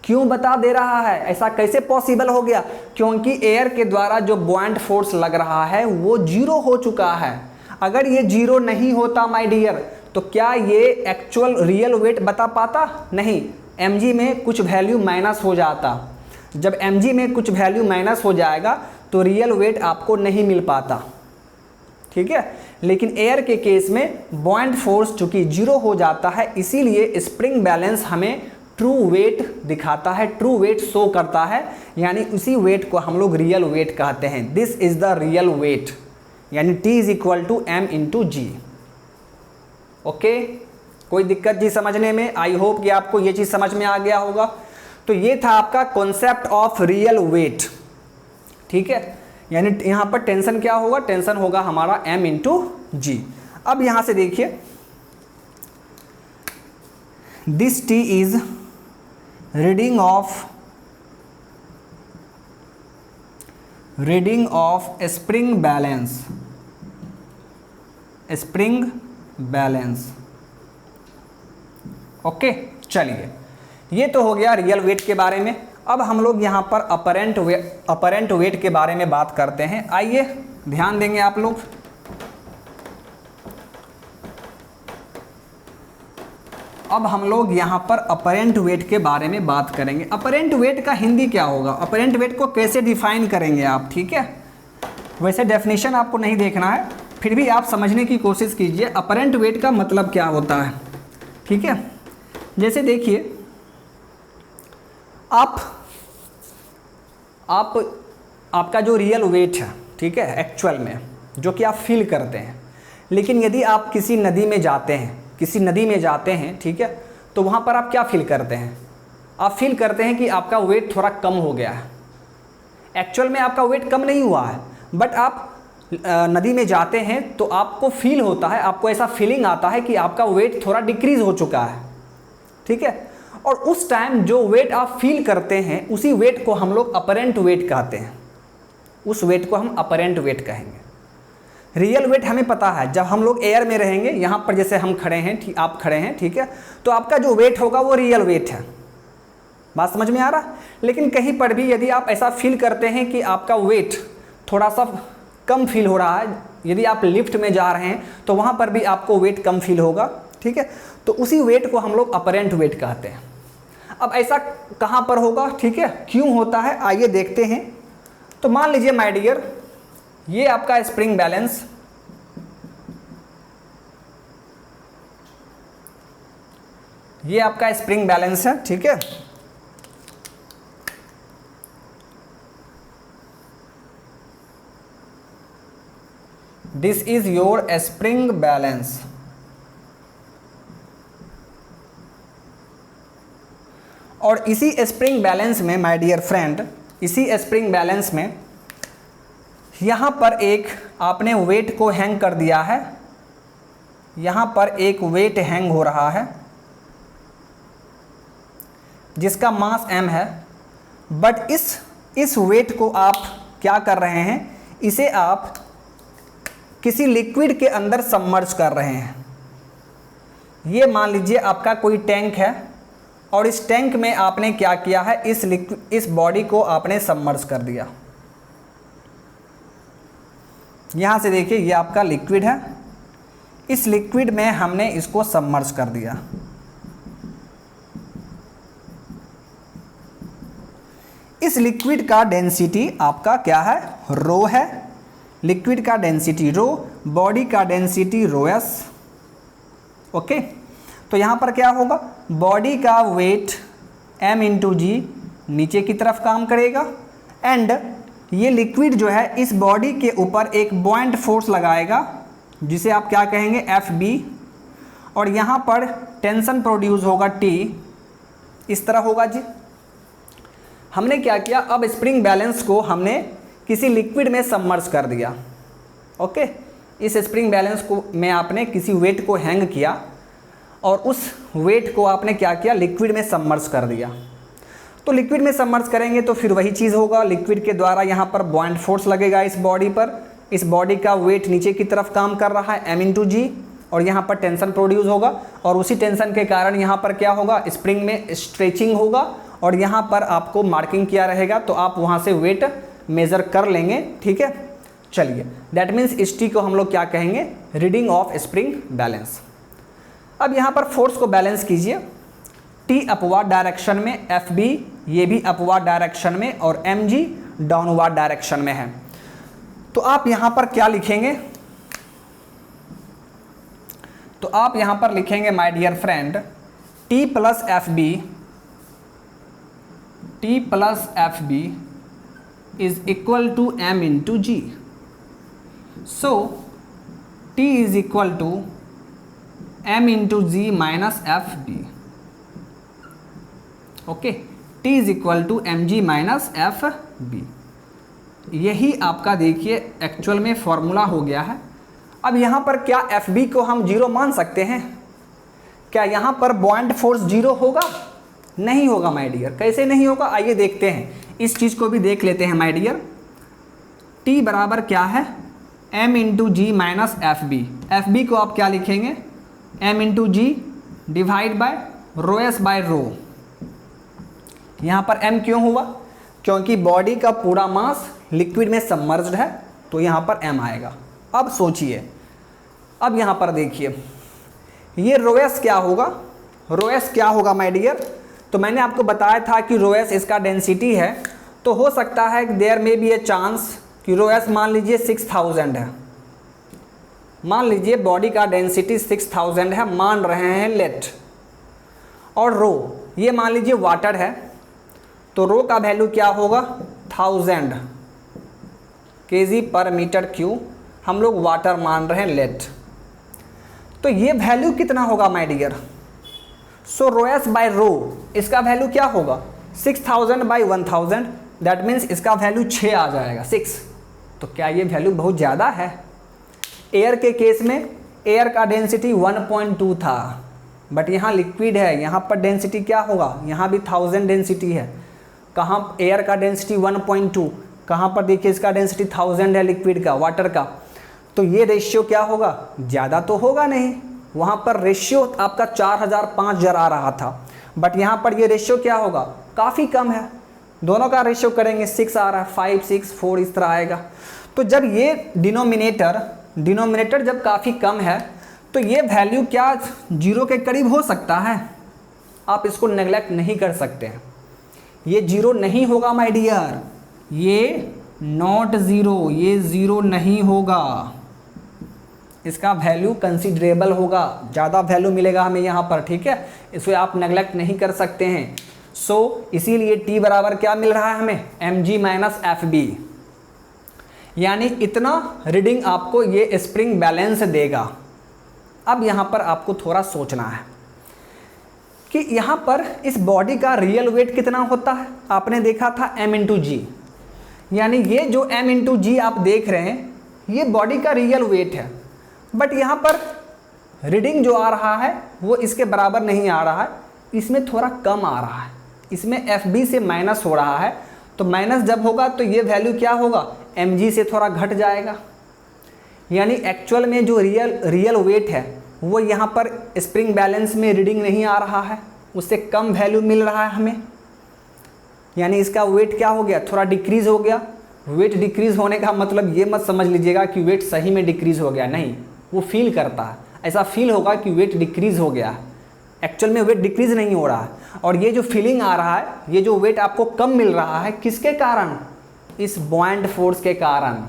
क्यों बता दे रहा है, ऐसा कैसे पॉसिबल हो गया, क्योंकि एयर के द्वारा जो बॉइंट फोर्स लग रहा है वो 0 हो चुका है। अगर ये 0 नहीं होता माय डियर, तो क्या ये एक्चुअल रियल वेट बता पाता, नहीं, mg में कुछ वैल्यू माइनस हो जाता, जब mg में कुछ वैल्यू माइनस हो जाएगा तो रियल वेट आपको नहीं मिल पाता, ठीक है। लेकिन एयर के केस में बॉइंट फोर्स चूंकि 0 हो जाता है, इसीलिए स्प्रिंग बैलेंस हमें ट्रू वेट दिखाता है, ट्रू वेट शो करता है, यानी उसी वेट को हम लोग रियल वेट कहते हैं। This is the real weight, यानी T is equal to m into G. Okay, कोई दिक्कत जी समझने में, आई होप कि आपको ये चीज़ समझ में आ गया होगा। तो ये था आपका कॉन्सेप्ट ऑफ रियल वेट, ठीक है। यानी यहाँ पर टेंशन क्या होगा, टेंशन होगा हमारा m इंटू जी। अब यहाँ से देखिए, this T is reading of spring balance, okay. चलिए, ये तो हो गया रियल वेट के बारे में। अब हम लोग यहाँ पर अपरेंट वेट के बारे में बात करते हैं। आइए ध्यान देंगे आप लोग। अब हम लोग यहाँ पर अपरेंट वेट के बारे में बात करेंगे। अपरेंट वेट का हिंदी क्या होगा, अपरेंट वेट को कैसे डिफाइन करेंगे आप, ठीक है। वैसे डेफिनेशन आपको नहीं देखना है, फिर भी आप समझने की कोशिश कीजिए अपरेंट वेट का मतलब क्या होता है, ठीक है। जैसे देखिए, आपका जो रियल वेट है, ठीक है, एक्चुअल में जो कि आप फील करते हैं, लेकिन यदि आप किसी नदी में जाते हैं, ठीक है, तो वहाँ पर आप क्या फील करते हैं, आप फील करते हैं कि आपका वेट थोड़ा कम हो गया है। एक्चुअल में आपका वेट कम नहीं हुआ है, बट आप नदी में जाते हैं तो आपको फील होता है, आपको ऐसा फीलिंग आता है कि आपका वेट थोड़ा डिक्रीज हो चुका है, ठीक है। और उस टाइम जो वेट आप फील करते हैं, उसी वेट को हम लोग अपरेंट वेट कहते हैं, उस वेट को हम अपरेंट वेट कहेंगे। रियल वेट हमें पता है, जब हम लोग एयर में रहेंगे, यहाँ पर जैसे हम खड़े हैं, आप खड़े हैं, ठीक है, तो आपका जो वेट होगा वो रियल वेट है। बात समझ में आ रहा। लेकिन कहीं पर भी यदि आप ऐसा फील करते हैं कि आपका वेट थोड़ा सा कम फील हो रहा है, यदि आप लिफ्ट में जा रहे हैं तो वहाँ पर भी आपको वेट कम फील होगा, ठीक है। तो उसी वेट को हम लोग अपरेंट वेट कहते हैं। अब ऐसा कहाँ पर होगा, ठीक है, क्यों होता है, आइए देखते हैं। तो मान लीजिए माय डियर, ये आपका स्प्रिंग बैलेंस, ये आपका स्प्रिंग बैलेंस है, ठीक है। This is your spring balance. और इसी स्प्रिंग बैलेंस में माय डियर फ्रेंड, इसी स्प्रिंग बैलेंस में यहाँ पर एक आपने वेट को हैंग कर दिया है, यहाँ पर एक वेट हैंग हो रहा है जिसका मास m है। बट इस वेट को आप क्या कर रहे हैं, इसे आप किसी लिक्विड के अंदर सबमर्ज कर रहे हैं। ये मान लीजिए आपका कोई टैंक है और इस टैंक में आपने क्या किया है, इस बॉडी को आपने सबमर्ज कर दिया। यहाँ से देखिए ये आपका लिक्विड है, इस लिक्विड में हमने इसको सबमर्ज कर दिया। इस लिक्विड का डेंसिटी आपका क्या है, रो है। लिक्विड का डेंसिटी रो, बॉडी का डेंसिटी रो एस। ओके, तो यहाँ पर क्या होगा, बॉडी का वेट m इंटू जी नीचे की तरफ काम करेगा एंड ये लिक्विड जो है इस बॉडी के ऊपर एक बॉइंट फोर्स लगाएगा जिसे आप क्या कहेंगे, Fb। और यहाँ पर टेंशन प्रोड्यूस होगा T, इस तरह होगा जी। हमने क्या किया, अब स्प्रिंग बैलेंस को हमने किसी लिक्विड में सबमर्ज कर दिया। ओके, इस स्प्रिंग बैलेंस को में आपने किसी वेट को हैंग किया और उस वेट को आपने क्या किया, लिक्विड में सबमर्ज कर दिया। तो लिक्विड में सबमर्ज करेंगे तो फिर वही चीज़ होगा, लिक्विड के द्वारा यहाँ पर बॉइंट फोर्स लगेगा इस बॉडी पर। इस बॉडी का वेट नीचे की तरफ काम कर रहा है m इंटू जी, और यहाँ पर टेंशन प्रोड्यूस होगा और उसी टेंशन के कारण यहाँ पर क्या होगा, स्प्रिंग में स्ट्रेचिंग होगा और यहाँ पर आपको मार्किंग किया रहेगा, तो आप वहाँ से वेट मेज़र कर लेंगे, ठीक है। चलिए, दैट मीन्स इस टी को हम लोग क्या कहेंगे, रीडिंग ऑफ स्प्रिंग बैलेंस। अब यहाँ पर फोर्स को बैलेंस कीजिए, टी अपवार्ड डायरेक्शन में, एफ बी ये भी अपवार्ड डायरेक्शन में और एम जी डाउनवार्ड डायरेक्शन में है। तो आप यहाँ पर क्या लिखेंगे, तो आप यहाँ पर लिखेंगे my dear friend, T plus F B is equal to M into G. So T is equal to m into ji minus F B. Okay, t is equal to M G minus F B. यही आपका देखिए एक्चुअल में फॉर्मूला हो गया है। अब यहाँ पर क्या एफ बी को हम जीरो मान सकते हैं, क्या यहाँ पर बॉइंट फोर्स जीरो होगा, नहीं होगा माय डियर। कैसे नहीं होगा, आइए देखते हैं, इस चीज़ को भी देख लेते हैं माय डियर। t बराबर क्या है, m इंटू जी माइनस एफ बी को आप क्या लिखेंगे, m into ji divide by rho s by rho. यहाँ पर m क्यों हुआ, क्योंकि बॉडी का पूरा मास लिक्विड में सबमर्ज्ड है, तो यहाँ पर m आएगा। अब सोचिए, अब यहाँ पर देखिए ये रो एस क्या होगा, रो एस क्या होगा माय डियर। तो मैंने आपको बताया था कि रो एस इसका डेंसिटी है, तो हो सकता है कि देयर में भी ए चांस कि रो एस मान लीजिए 6000 है, मान लीजिए बॉडी का डेंसिटी 6000 है, मान रहे हैं लेट। और रो ये मान लीजिए वाटर है, तो रो का वैल्यू क्या होगा, 1000 kg पर मीटर क्यूब, हम लोग वाटर मान रहे हैं लेट। तो ये वैल्यू कितना होगा my dear, so rho s by rho इसका वैल्यू क्या होगा, 6000 बाई 1000, दैट मीन्स इसका वैल्यू 6 आ जाएगा, 6। तो क्या ये वैल्यू बहुत ज़्यादा है। एयर के केस में एयर का डेंसिटी 1.2 था, बट यहाँ लिक्विड है, यहाँ पर डेंसिटी क्या होगा, यहाँ भी 1000 डेंसिटी है। कहाँ एयर का डेंसिटी 1.2, कहाँ पर देखिए इसका डेंसिटी 1000 है लिक्विड का, वाटर का। तो ये रेशियो क्या होगा, ज़्यादा तो होगा नहीं। वहाँ पर रेशियो आपका 4000 5000 आ रहा था, बट यहाँ पर ये रेशियो क्या होगा, काफ़ी कम है। दोनों का रेशियो करेंगे 6 आ रहा है, 5 6 4 इस तरह आएगा। तो जब ये डिनोमिनेटर जब काफ़ी कम है, तो ये वैल्यू क्या जीरो के करीब हो सकता है, आप इसको नेग्लेक्ट नहीं कर सकते हैं। ये जीरो नहीं होगा माय डियर, ये नॉट ज़ीरो, ये ज़ीरो नहीं होगा, इसका वैल्यू कंसिडरेबल होगा, ज़्यादा वैल्यू मिलेगा हमें यहाँ पर, ठीक है। इसे आप नेग्लेक्ट नहीं कर सकते हैं। सो इसीलिए t बराबर क्या मिल रहा है हमें, mg माइनस एफ बी, यानी इतना रीडिंग आपको ये स्प्रिंग बैलेंस देगा। अब यहाँ पर आपको थोड़ा सोचना है कि यहाँ पर इस बॉडी का रियल वेट कितना होता है। आपने देखा था m इंटू जी, यानी ये जो m इंटू जी आप देख रहे हैं ये बॉडी का रियल वेट है, बट यहाँ पर रीडिंग जो आ रहा है वो इसके बराबर नहीं आ रहा है, इसमें थोड़ा कम आ रहा है, इसमें एफ बी से माइनस हो रहा है। तो माइनस जब होगा तो ये वैल्यू क्या होगा, एम जी से थोड़ा घट जाएगा, यानी एक्चुअल में जो रियल वेट है वो यहाँ पर स्प्रिंग बैलेंस में रीडिंग नहीं आ रहा है, उससे कम वैल्यू मिल रहा है हमें, यानी इसका वेट क्या हो गया, थोड़ा डिक्रीज़ हो गया। वेट डिक्रीज़ होने का मतलब ये मत समझ लीजिएगा कि वेट सही में डिक्रीज़ हो गया, नहीं, वो फील करता है, ऐसा फील होगा कि वेट डिक्रीज़ हो गया है, एक्चुअल में वेट डिक्रीज़ नहीं हो रहा है। और ये जो फीलिंग आ रहा है, ये जो वेट आपको कम मिल रहा है, किसके कारण, इस बॉयंट फोर्स के कारण।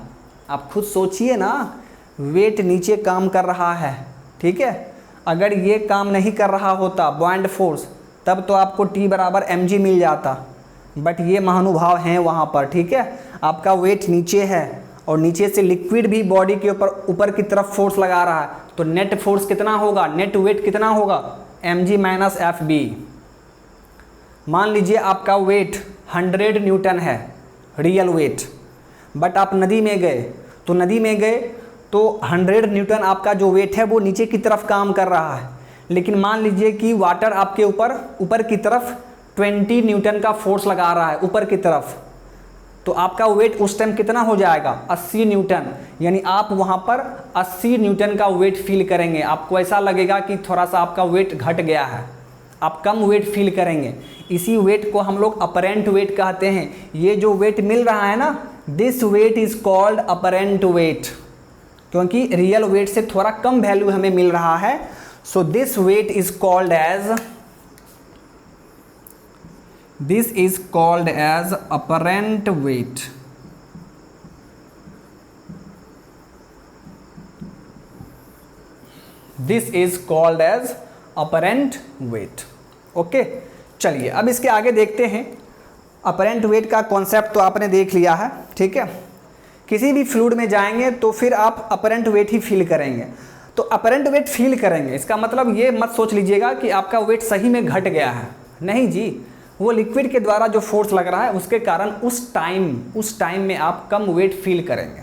आप खुद सोचिए ना, वेट नीचे काम कर रहा है, ठीक है, अगर ये काम नहीं कर रहा होता बॉयंट फोर्स, तब तो आपको टी बराबर एम जी मिल जाता, बट ये महानुभाव हैं वहाँ पर, ठीक है। आपका वेट नीचे है और नीचे से लिक्विड भी बॉडी के ऊपर की तरफ फोर्स लगा रहा है, तो नेट फोर्स कितना होगा, नेट वेट कितना होगा, एम जी माइनस एफ बी। मान लीजिए आपका वेट 100 न्यूटन है रियल वेट, बट आप नदी में गए तो 100 न्यूटन आपका जो वेट है वो नीचे की तरफ काम कर रहा है, लेकिन मान लीजिए कि वाटर आपके ऊपर की तरफ 20 न्यूटन का फोर्स लगा रहा है ऊपर की तरफ, तो आपका वेट उस टाइम कितना हो जाएगा, 80 न्यूटन, यानी आप वहाँ पर 80 न्यूटन का वेट फील करेंगे। आपको ऐसा लगेगा कि थोड़ा सा आपका वेट घट गया है, आप कम वेट फील करेंगे। इसी वेट को हम लोग अपरेंट वेट कहते हैं। ये जो वेट मिल रहा है ना, this weight is called apparent weight, क्योंकि रियल वेट से थोड़ा कम वैल्यू हमें मिल रहा है। So this weight is called as apparent weight. This is called as apparent weight. Okay, चलिए अब इसके आगे देखते हैं। अपरेंट वेट का कॉन्सेप्ट तो आपने देख लिया है, ठीक है। किसी भी फ्लूइड में जाएंगे तो फिर आप अपरेंट वेट ही फील करेंगे। तो अपरेंट वेट फील करेंगे, इसका मतलब ये मत सोच लीजिएगा कि आपका वेट सही में घट गया है, नहीं जी, वो लिक्विड के द्वारा जो फोर्स लग रहा है उसके कारण उस टाइम में आप कम वेट फील करेंगे।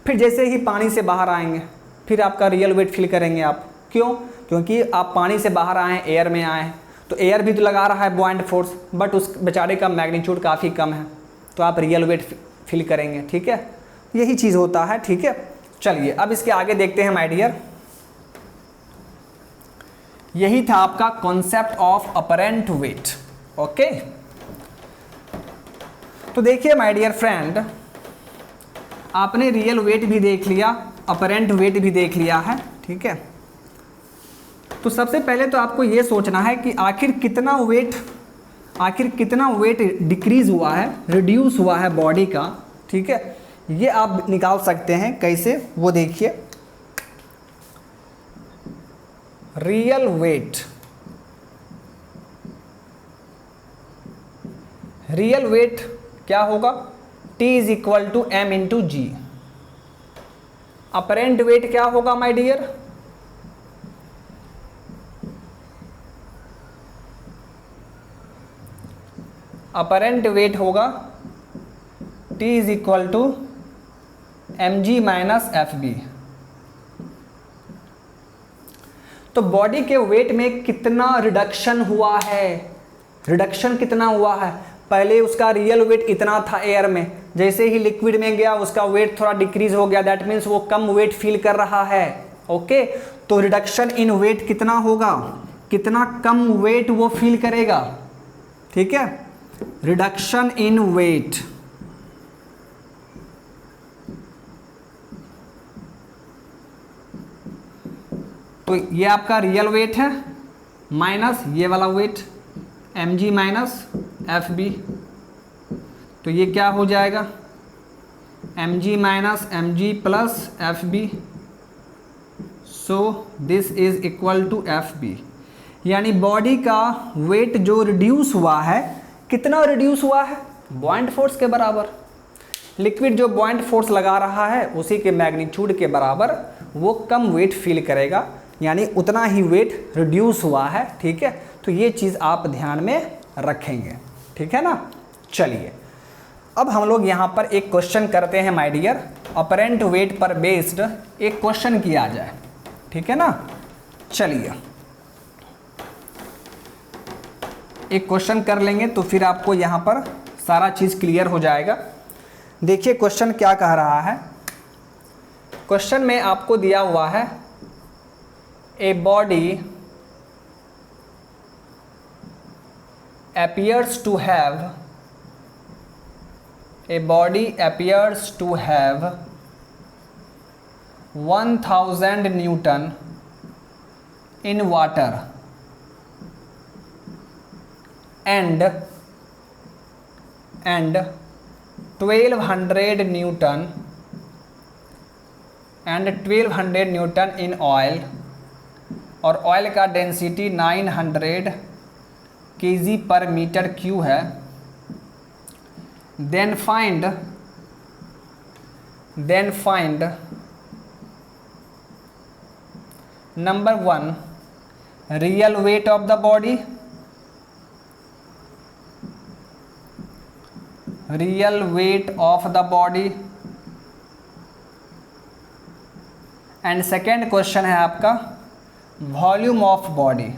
फिर जैसे ही पानी से बाहर आएंगे फिर आपका रियल वेट फील करेंगे आप। क्यों? क्योंकि आप पानी से बाहर आए हैं, एयर में आए हैं, तो एयर भी तो लगा रहा है बॉयंट फोर्स, बट उस बेचारे का मैग्नीट्यूड काफ़ी कम है, तो आप रियल वेट फील करेंगे, ठीक है। यही चीज़ होता है, ठीक है। चलिए अब इसके आगे देखते हैं माय डियर। यही था आपका concept of apparent weight. Okay, तो देखिए माय डियर फ्रेंड, आपने रियल वेट भी देख लिया, अपरेंट वेट भी देख लिया है, ठीक है। तो सबसे पहले तो आपको ये सोचना है कि आखिर कितना वेट डिक्रीज हुआ है, रिड्यूस हुआ है बॉडी का, ठीक है। ये आप निकाल सकते हैं, कैसे वो देखिए। रियल वेट क्या होगा, T is equal to M into g. Apparent weight क्या होगा माय डियर, अपरेंट वेट होगा T is equal to M G minus F b. तो बॉडी के वेट में कितना रिडक्शन हुआ है, रिडक्शन कितना हुआ है। पहले उसका रियल वेट इतना था एयर में, जैसे ही लिक्विड में गया उसका वेट थोड़ा डिक्रीज हो गया, दैट मीन्स वो कम वेट फील कर रहा है। ओके, तो रिडक्शन इन वेट कितना होगा, कितना कम वेट वो फील करेगा, ठीक है। रिडक्शन इन वेट, तो ये आपका रियल वेट है माइनस ये वाला वेट, mg माइनस fb, तो ये क्या हो जाएगा mg minus mg plus fb, so this is equal to fb। यानी बॉडी का वेट जो रिड्यूस हुआ है, कितना रिड्यूस हुआ है, बॉइंट फोर्स के बराबर। लिक्विड जो बॉइंट फोर्स लगा रहा है उसी के मैग्नीट्यूड के बराबर वो कम वेट फील करेगा, यानी उतना ही वेट रिड्यूस हुआ है। ठीक है, तो ये चीज़ आप ध्यान में रखेंगे, ठीक है ना। चलिए अब हम लोग यहाँ पर एक क्वेश्चन करते हैं माय डियर, अपरेंट वेट पर बेस्ड एक क्वेश्चन किया जाए, ठीक है ना। चलिए एक क्वेश्चन कर लेंगे तो फिर आपको यहाँ पर सारा चीज़ क्लियर हो जाएगा। देखिए क्वेश्चन क्या कह रहा है। क्वेश्चन में आपको दिया हुआ है a body appears to have 1000 Newton in water and 1200 Newton in oil, और ऑयल का डेंसिटी 900 kg पर मीटर क्यू है। Then find number 1 real weight of the body, and second question है आपका वॉल्यूम ऑफ बॉडी।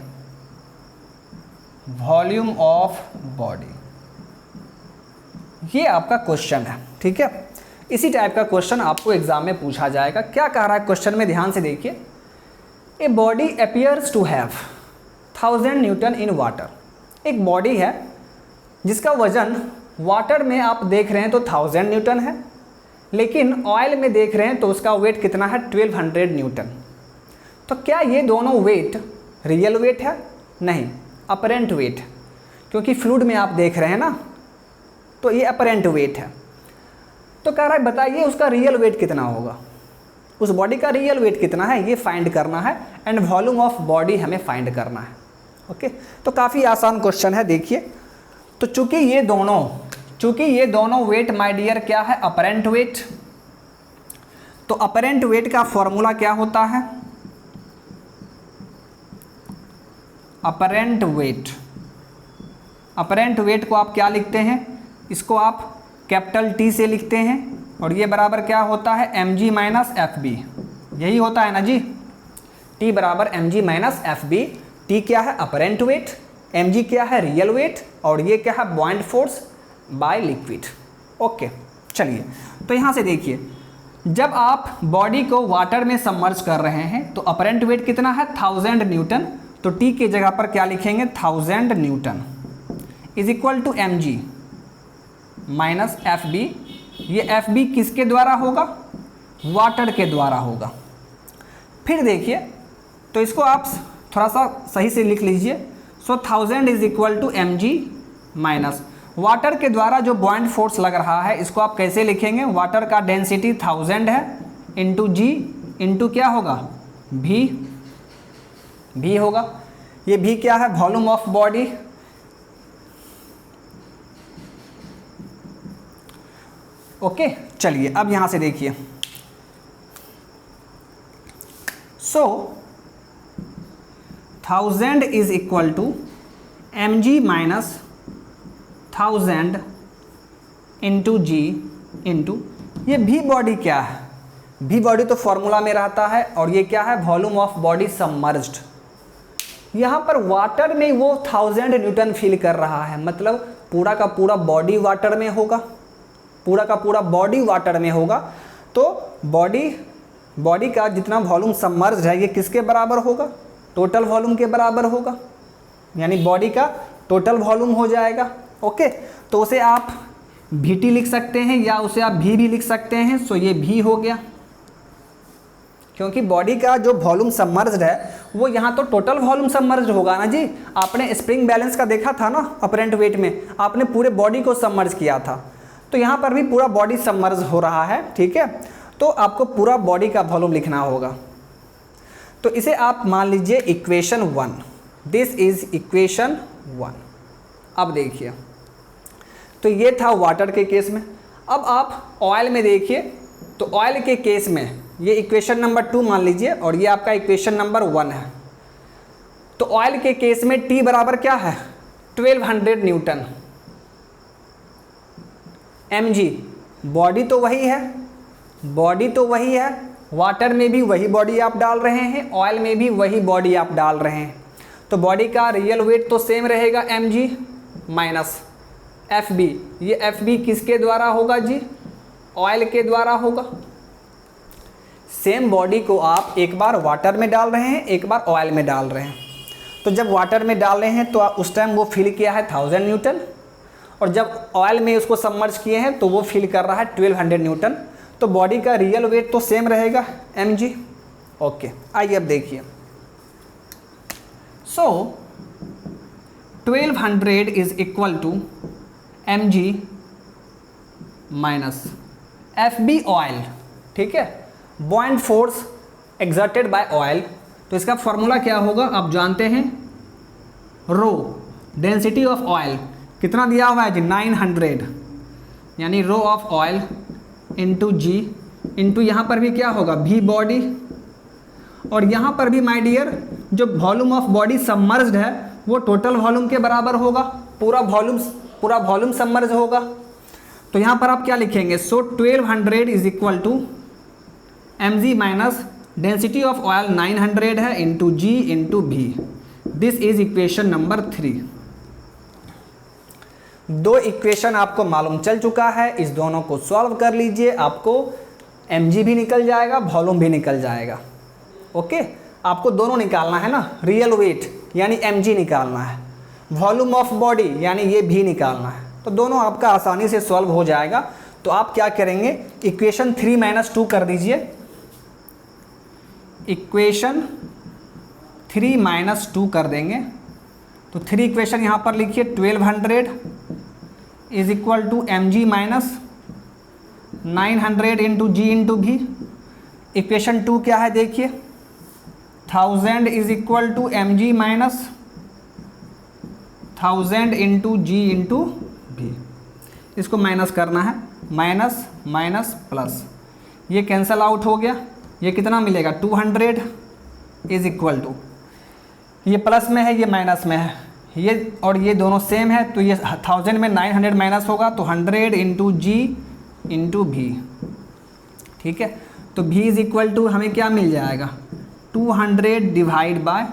ये आपका क्वेश्चन है, ठीक है। इसी टाइप का क्वेश्चन आपको एग्जाम में पूछा जाएगा। क्या कह रहा है क्वेश्चन में, ध्यान से देखिए। A body appears to have 1000 newton in water. एक बॉडी है जिसका वजन वाटर में आप देख रहे हैं तो 1000 न्यूटन है, लेकिन ऑयल में देख रहे हैं तो उसका वेट कितना है 1200 न्यूटन। तो क्या ये दोनों वेट रियल वेट है? नहीं, अपरेंट वेट, क्योंकि फ्लूइड में आप देख रहे हैं ना, तो ये अपरेंट वेट है। तो कह रहा है बताइए उसका रियल वेट कितना होगा, उस बॉडी का रियल वेट कितना है, ये फाइंड करना है, एंड वॉल्यूम ऑफ बॉडी हमें फाइंड करना है। ओके, तो काफ़ी आसान क्वेश्चन है। देखिए, तो चूंकि ये दोनों वेट माय डियर क्या है, अपरेंट वेट, तो अपरेंट वेट का फॉर्मूला क्या होता है, अपरेंट वेट को आप क्या लिखते हैं, इसको आप कैपिटल टी से लिखते हैं, और ये बराबर क्या होता है mg माइनस एफ बी, यही होता है ना जी। T बराबर mg minus F b. T क्या है, अपरेंट वेट, mg क्या है, रियल वेट, और ये क्या है, buoyant force by liquid. Okay, चलिए तो यहाँ से देखिए, जब आप बॉडी को वाटर में सबमर्ज कर रहे हैं तो अपरेंट वेट कितना है 1000 न्यूटन, तो टी की जगह पर क्या लिखेंगे 1000 newton is equal to mg minus F b. ये एफ बी किसके द्वारा होगा, वाटर के द्वारा होगा। फिर देखिए, तो इसको आप थोड़ा सा सही से लिख लीजिए। So 1000 is equal to mg minus water के द्वारा जो बॉइंट फोर्स लग रहा है, इसको आप कैसे लिखेंगे, वाटर का डेंसिटी 1000 है इंटू जी इंटू क्या होगा भी होगा। ये भी क्या है, वॉल्यूम ऑफ बॉडी। ओके, चलिए अब यहां से देखिए। So 1000 is equal to mg minus 1000 into g into ये भी बॉडी क्या है, भी बॉडी तो फॉर्मूला में रहता है, और ये क्या है, वॉल्यूम ऑफ बॉडी सबमर्ज्ड। यहाँ पर वाटर में वो 1000 न्यूटन फील कर रहा है, मतलब पूरा का पूरा बॉडी वाटर में होगा, पूरा का पूरा बॉडी वाटर में होगा। तो बॉडी का जितना वॉल्यूम सबमर्ज्ड है ये किसके बराबर होगा, टोटल वॉल्यूम के बराबर होगा, यानी बॉडी का टोटल वॉल्यूम हो जाएगा। ओके, तो उसे आप VT लिख सकते हैं या उसे आप भी लिख सकते हैं। सो ये भी हो गया, क्योंकि बॉडी का जो वॉल्यूम सबमर्ज्ड है वो यहाँ तो टोटल वॉल्यूम सबमर्ज्ड होगा ना जी। आपने स्प्रिंग बैलेंस का देखा था ना अपरेंट वेट में, आपने पूरे बॉडी को सबमर्ज किया था, तो यहाँ पर भी पूरा बॉडी सबमर्ज हो रहा है, ठीक है। तो आपको पूरा बॉडी का वॉल्यूम लिखना होगा। तो इसे आप मान लीजिए इक्वेशन 1, दिस इज इक्वेशन 1। अब देखिए, तो ये था वाटर के केस में। अब आप ऑयल में देखिए, तो ऑयल के केस में ये इक्वेशन नंबर 2 मान लीजिए और ये आपका इक्वेशन नंबर 1 है। तो ऑयल के केस में T बराबर क्या है, 1200 न्यूटन mg। बॉडी तो वही है, बॉडी तो वही है, वाटर में भी वही बॉडी आप डाल रहे हैं, ऑयल में भी वही बॉडी आप डाल रहे हैं। तो बॉडी का रियल वेट तो सेम रहेगा mg माइनस FB। ये FB किसके द्वारा होगा जी, ऑयल के द्वारा होगा। सेम बॉडी को आप एक बार वाटर में डाल रहे हैं, एक बार ऑयल में डाल रहे हैं। तो जब वाटर में डाल रहे हैं तो उस टाइम वो फिल किया है 1000 न्यूटन, और जब ऑयल में उसको सबमर्ज किए हैं तो वो फिल कर रहा है 1200 न्यूटन। तो बॉडी का रियल वेट तो सेम रहेगा mg। ओके, आइए अब देखिए। So 1200 is equal to mg minus FB oil, ठीक है, buoyant force exerted by oil. तो इसका फॉर्मूला क्या होगा आप जानते हैं, रो डेंसिटी ऑफ ऑयल कितना दिया हुआ है जी 900, यानी rho of oil into g into यहाँ पर भी क्या होगा भी बॉडी, और यहाँ पर भी माय डियर जो वॉल्यूम ऑफ बॉडी सबमर्ज्ड है वो टोटल वॉल्यूम के बराबर होगा, पूरा वॉल्यूम सबमर्ज होगा। तो यहाँ पर आप क्या लिखेंगे, so 1200 is equal to mg minus density of oil 900 है इंटू जी इंटू भी। This is equation number 3। दो इक्वेशन आपको मालूम चल चुका है, इस दोनों को सॉल्व कर लीजिए, आपको mg भी निकल जाएगा, वॉल्यूम भी निकल जाएगा। ओके, आपको दोनों निकालना है ना, रियल वेट यानी mg निकालना है, वॉल्यूम ऑफ बॉडी यानी ये भी निकालना है। तो दोनों आपका आसानी से सॉल्व हो जाएगा। तो आप क्या करेंगे, इक्वेशन 3 - 2 कर दीजिए, इक्वेशन 3 - 2 कर देंगे। तो 3 इक्वेशन यहाँ पर लिखिए, 1200 is equal to mg minus 900 into g into भी। इक्वेशन 2 क्या है देखिए, 1000 is equal to mg minus 1000 into g into भी। इसको माइनस करना है, माइनस माइनस प्लस, ये कैंसल आउट हो गया। ये कितना मिलेगा, 200 इज इक्वल टू, ये प्लस में है ये माइनस में है, ये और ये दोनों सेम है। तो ये 1000 में 900 माइनस होगा तो 100 इंटू जी इंटू भी, ठीक है। तो भी इज इक्वल टू हमें क्या मिल जाएगा, 200 डिवाइड बाय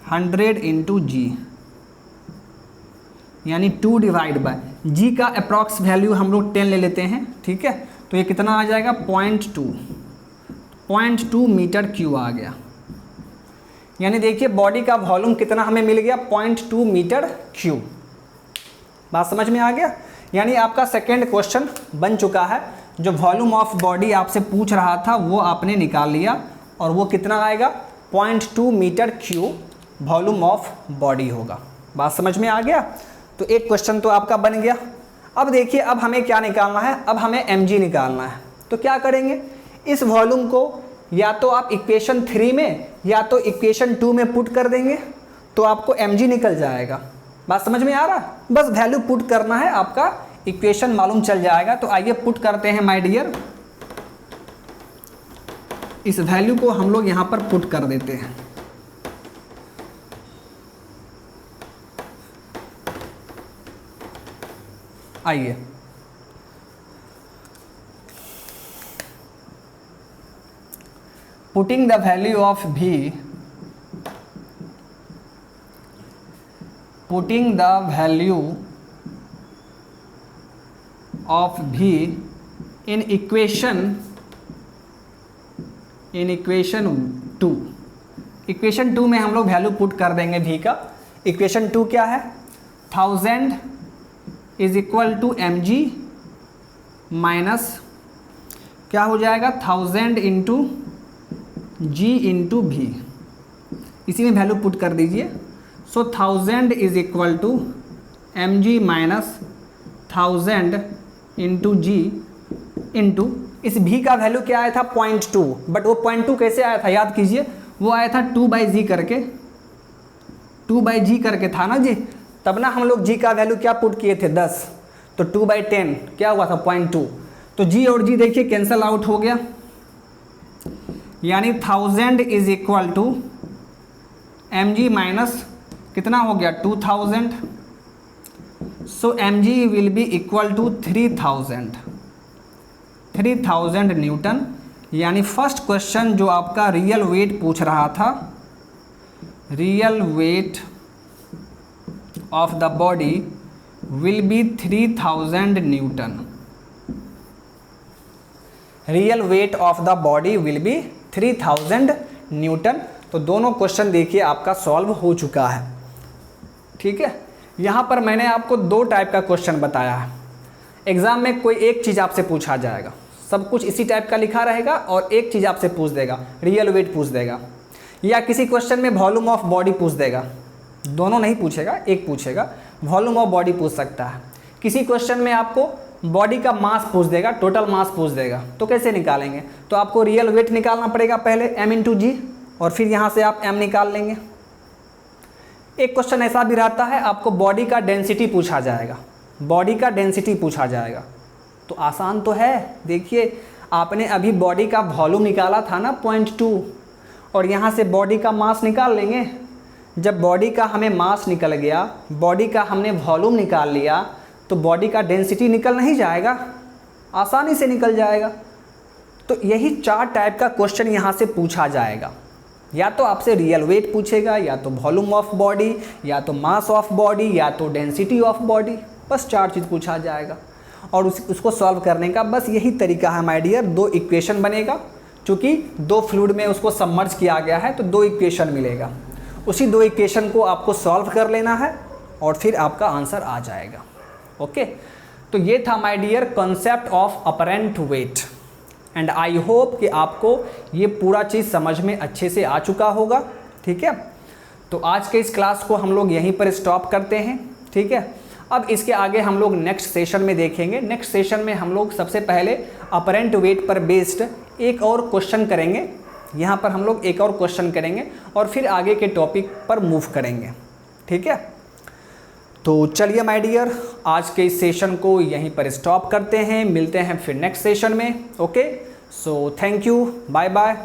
100 इंटू जी, यानी 2 डिवाइड बाय जी का अप्रॉक्स वैल्यू हम लोग 10 ले लेते हैं, ठीक है। तो ये कितना आ जाएगा, 0.2 मीटर क्यूब आ गया। यानी देखिए बॉडी का वॉल्यूम कितना हमें मिल गया, 0.2 मीटर क्यूब। बात समझ में आ गया। यानी आपका सेकेंड क्वेश्चन बन चुका है, जो वॉल्यूम ऑफ बॉडी आपसे पूछ रहा था वो आपने निकाल लिया, और वो कितना आएगा, 0.2 metre cube volume of body होगा। बात समझ में आ गया। तो एक क्वेश्चन तो आपका बन गया। अब देखिए, अब हमें क्या निकालना है, अब हमें mg निकालना है। तो क्या करेंगे, इस वॉल्यूम को या तो आप इक्वेशन 3 में या तो इक्वेशन 2 में पुट कर देंगे, तो आपको mg निकल जाएगा। बात समझ में आ रहा है, बस वैल्यू पुट करना है, आपका इक्वेशन मालूम चल जाएगा। तो आइए पुट करते हैं माय डियर, इस वैल्यू को हम लोग यहाँ पर पुट कर देते हैं। आइए, putting the value of V, putting the value of V in equation 2। Equation 2 में हम लोग वैल्यू पुट कर देंगे V का। इक्वेशन 2 क्या है, 1000 is equal to mg minus क्या हो जाएगा, 1000 इंटू जी इंटू भी, इसी में वैल्यू पुट कर दीजिए। So 1000 is equal to M G minus 1000 into g into, इस भी का वैल्यू क्या आया था 0.2, बट वो 0.2 कैसे आया था याद कीजिए, वो आया था 2/g करके, 2/g करके था ना जी, तब ना हम लोग g का वैल्यू क्या पुट किए थे 10, तो 2/10 क्या हुआ था 0.2, तो g और g देखिए कैंसल आउट हो गया, यानी 1000 is equal to M G minus कितना हो गया 2000, so m g will be equal to 3000 newton. यानी फर्स्ट क्वेश्चन जो आपका रियल वेट पूछ रहा था, real weight of the body will be 3000 newton, real weight of the body will be 3000 newton. तो दोनों क्वेश्चन देखिए आपका सॉल्व हो चुका है, ठीक है। यहाँ पर मैंने आपको दो टाइप का क्वेश्चन बताया है, एग्जाम में कोई एक चीज़ आपसे पूछा जाएगा, सब कुछ इसी टाइप का लिखा रहेगा और एक चीज़ आपसे पूछ देगा, रियल वेट पूछ देगा, या किसी क्वेश्चन में वॉल्यूम ऑफ बॉडी पूछ देगा, दोनों नहीं पूछेगा, एक पूछेगा, वॉल्यूम ऑफ बॉडी पूछ सकता है। किसी क्वेश्चन में आपको बॉडी का मास पूछ देगा, टोटल मास पूछ देगा, तो कैसे निकालेंगे, तो आपको रियल वेट निकालना पड़ेगा पहले m इंटू जी, और फिर यहाँ से आप m निकाल लेंगे। एक क्वेश्चन ऐसा भी रहता है, आपको बॉडी का डेंसिटी पूछा जाएगा, बॉडी का डेंसिटी पूछा जाएगा, तो आसान तो है। देखिए आपने अभी बॉडी का वॉल्यूम निकाला था ना 0.2, और यहाँ से बॉडी का मास निकाल लेंगे। जब बॉडी का हमें मास निकल गया, बॉडी का हमने वॉल्यूम निकाल लिया, तो बॉडी का डेंसिटी निकल नहीं जाएगा, आसानी से निकल जाएगा। तो यही चार टाइप का क्वेश्चन यहाँ से पूछा जाएगा, या तो आपसे रियल वेट पूछेगा, या तो वॉल्यूम ऑफ बॉडी, या तो मास ऑफ बॉडी, या तो डेंसिटी ऑफ बॉडी, बस चार चीज़ पूछा जाएगा। और उसको सॉल्व करने का बस यही तरीका है माय डियर, दो इक्वेशन बनेगा, चूँकि दो फ्लूइड में उसको सबमर्ज किया गया है तो दो इक्वेशन मिलेगा, उसी दो इक्वेशन को आपको सॉल्व कर लेना है और फिर आपका आंसर आ जाएगा। ओके, तो ये था my dear concept of apparent weight, and I hope कि आपको ये पूरा चीज़ समझ में अच्छे से आ चुका होगा, ठीक है। तो आज के इस क्लास को हम लोग यहीं पर स्टॉप करते हैं, ठीक है। अब इसके आगे हम लोग नेक्स्ट सेशन में देखेंगे। नेक्स्ट सेशन में हम लोग सबसे पहले अपरेंट वेट पर बेस्ड एक और क्वेश्चन करेंगे, यहाँ पर हम लोग एक और क्वेश्चन करेंगे और फिर आगे के टॉपिक पर मूव करेंगे, ठीक है। तो चलिए माय डियर, आज के इस सेशन को यहीं पर स्टॉप करते हैं, मिलते हैं फिर नेक्स्ट सेशन में। Okay, so thank you, bye bye.